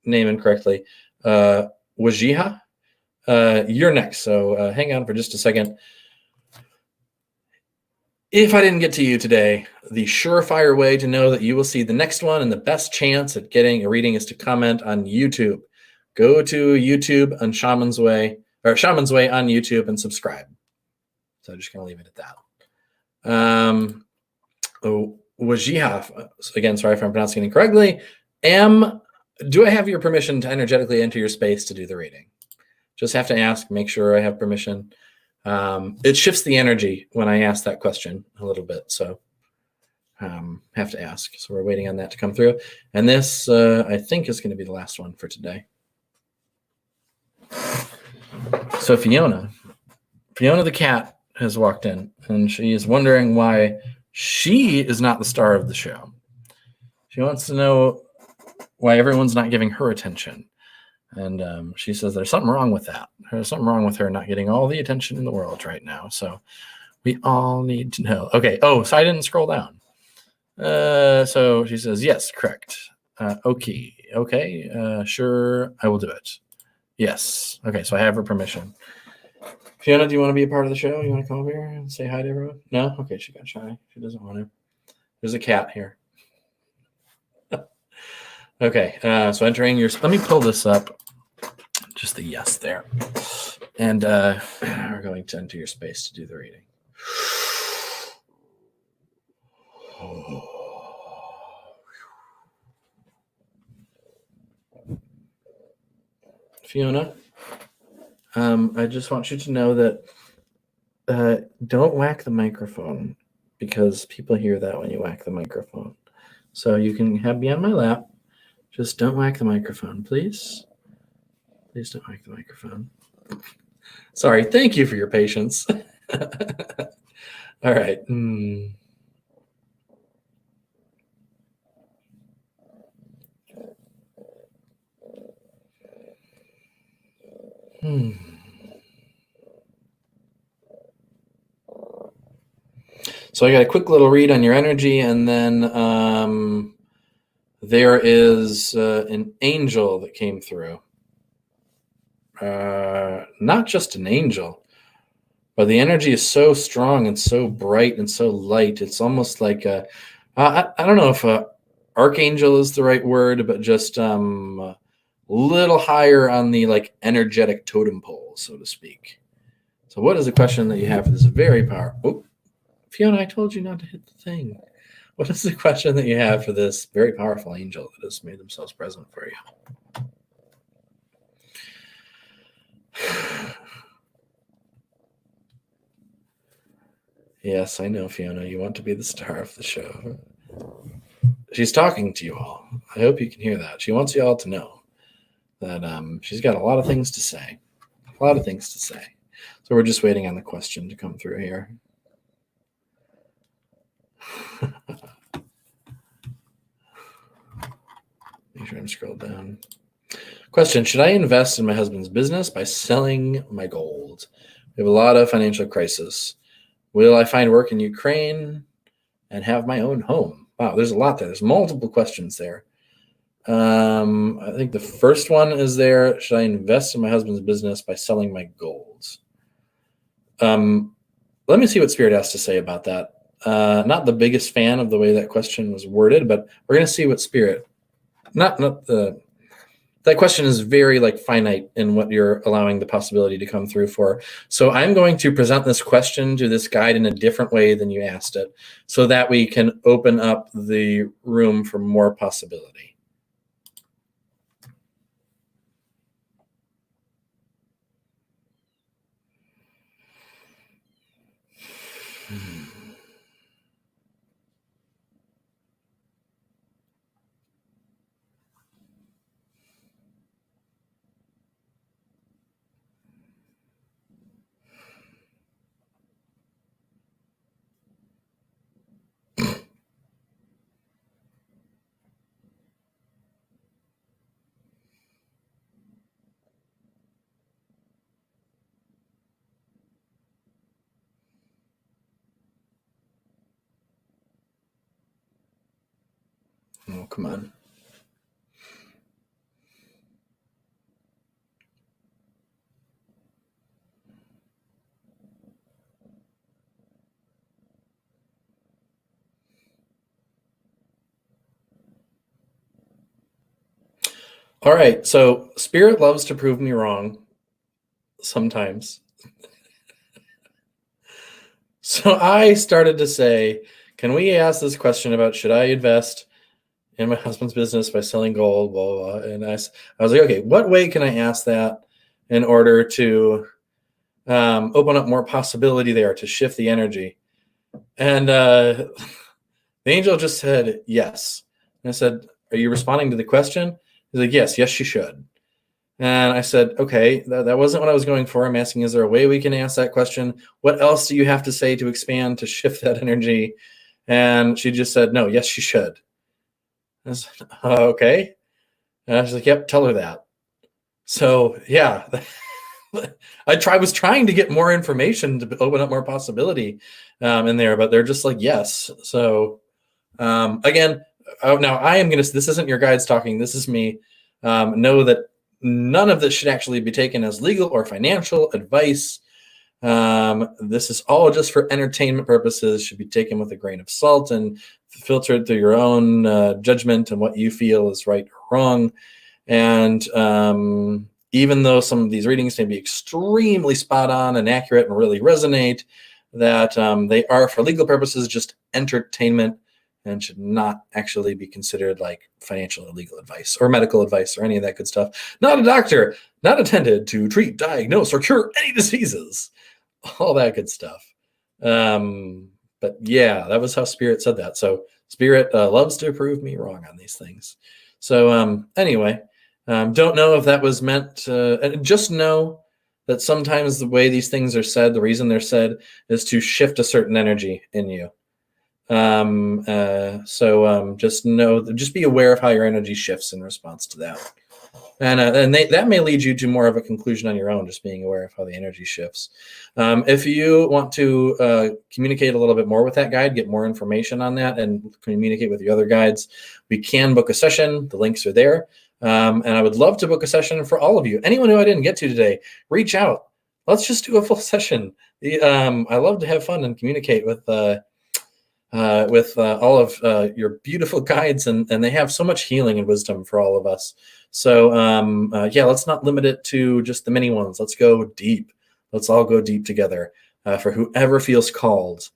name incorrectly. Wajiha, you're next. So hang on for just a second. If I didn't get to you today, the surefire way to know that you will see the next one and the best chance at getting a reading is to comment on YouTube. Go to YouTube on Shaman's Way on YouTube and subscribe. So I'm just going to leave it at that. Wajiha, again, sorry if I'm pronouncing it incorrectly. Do I have your permission to energetically enter your space to do the reading? Just have to ask, make sure I have permission. It shifts the energy when I ask that question a little bit. So have to ask. So we're waiting on that to come through. And this, I think, is going to be the last one for today. So Fiona the cat has walked in, and she is wondering why she is not the star of the show. She wants to know why everyone's not giving her attention. And she says there's something wrong with that. There's something wrong with her not getting all the attention in the world right now. So we all need to know. Okay. Oh, so I didn't scroll down. So she says, yes, correct. Okay. Sure. I will do it. Yes. Okay. So I have her permission. Fiona, do you want to be a part of the show? You want to come over here and say hi to everyone? No? Okay, she got shy. She doesn't want to. There's a cat here. Okay, so entering your... Let me pull this up. Just the yes there. And we're going to enter your space to do the reading. Fiona, I just want you to know that don't whack the microphone, because people hear that when you whack the microphone. So you can be on my lap. Just don't whack the microphone, please. Please don't whack the microphone. Sorry. Thank you for your patience. All right. So I got a quick little read on your energy, and then there is an angel that came through. Not just an angel, but the energy is so strong and so bright and so light. It's almost like I don't know if archangel is the right word, but just a little higher on the energetic totem pole, so to speak. So what is the question that you have for this very powerful... Fiona, I told you not to hit the thing. What is the question that you have for this very powerful angel that has made themselves present for you? Yes, I know, Fiona. You want to be the star of the show. She's talking to you all. I hope you can hear that. She wants you all to know that she's got a lot of things to say. A lot of things to say. So we're just waiting on the question to come through here. Make sure I'm scrolled down. Question: should I invest in my husband's business by selling my gold? We have a lot of financial crisis. Will I find work in Ukraine and have my own home? Wow, there's a lot there. There's multiple questions there. I think the first one is there. Should I invest in my husband's business by selling my gold? Let me see what Spirit has to say about that. Not the biggest fan of the way that question was worded, but we're going to see what Spirit. That question is very like finite in what you're allowing the possibility to come through for. So I'm going to present this question to this guide in a different way than you asked it, so that we can open up the room for more possibility. Oh, come on. All right, so Spirit loves to prove me wrong sometimes. So I started to say, can we ask this question about should I invest in my husband's business by selling gold, blah, blah, blah. And I was like, okay, what way can I ask that in order to open up more possibility there to shift the energy? And the angel just said, yes. And I said, are you responding to the question? He's like, yes, you should. And I said, okay, that wasn't what I was going for. I'm asking, is there a way we can ask that question? What else do you have to say to expand, to shift that energy? And she just said, no, yes, you should. I said, okay. And I was like, yep, tell her that. So, yeah, I was trying to get more information to open up more possibility in there, but they're just like, yes. So, again, now I am going to, this isn't your guides talking, this is me. Know that none of this should actually be taken as legal or financial advice. This is all just for entertainment purposes, should be taken with a grain of salt and filtered through your own judgment and what you feel is right or wrong. And even though some of these readings may be extremely spot on and accurate and really resonate, that they are for legal purposes just entertainment and should not actually be considered like financial or legal advice or medical advice or any of that good stuff. Not a doctor, not intended to treat, diagnose, or cure any diseases. All that good stuff. But yeah, that was how Spirit said that. So Spirit loves to prove me wrong on these things. So anyway, don't know if that was meant to, just know that sometimes the way these things are said, the reason they're said is to shift a certain energy in you. Just know, just be aware of how your energy shifts in response to that. And that may lead you to more of a conclusion on your own, just being aware of how the energy shifts. If you want to communicate a little bit more with that guide, get more information on that, and communicate with your other guides, we can book a session. The links are there. And I would love to book a session for all of you. Anyone who I didn't get to today, reach out. Let's just do a full session. I love to have fun and communicate with all of your beautiful guides, and they have so much healing and wisdom for all of us. So yeah, let's not limit it to just the mini ones. Let's go deep. Let's all go deep together for whoever feels called.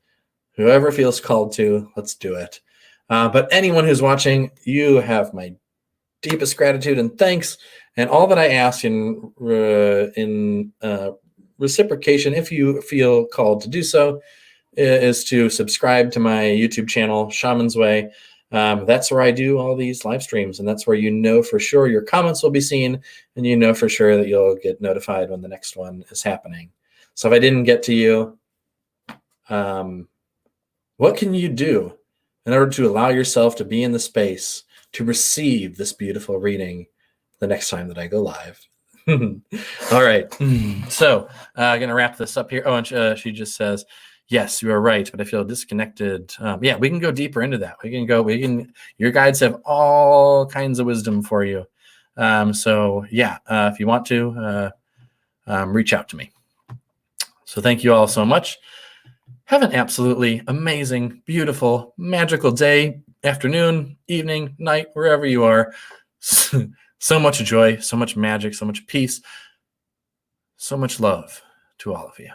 Whoever feels called to, let's do it. But anyone who's watching, you have my deepest gratitude and thanks. And all that I ask in reciprocation, if you feel called to do so, is to subscribe to my YouTube channel, Shaman's Way. That's where I do all these live streams, and that's where you know for sure your comments will be seen, and you know for sure that you'll get notified when the next one is happening. So if I didn't get to you, what can you do in order to allow yourself to be in the space to receive this beautiful reading the next time that I go live? All right. So I'm going to wrap this up here. Oh, and she just says, Yes, you are right, but I feel disconnected. Yeah, we can go deeper into that. Your guides have all kinds of wisdom for you. So yeah, if you want to, reach out to me. So thank you all so much. Have an absolutely amazing, beautiful, magical day, afternoon, evening, night, wherever you are. So much joy, so much magic, so much peace, so much love to all of you.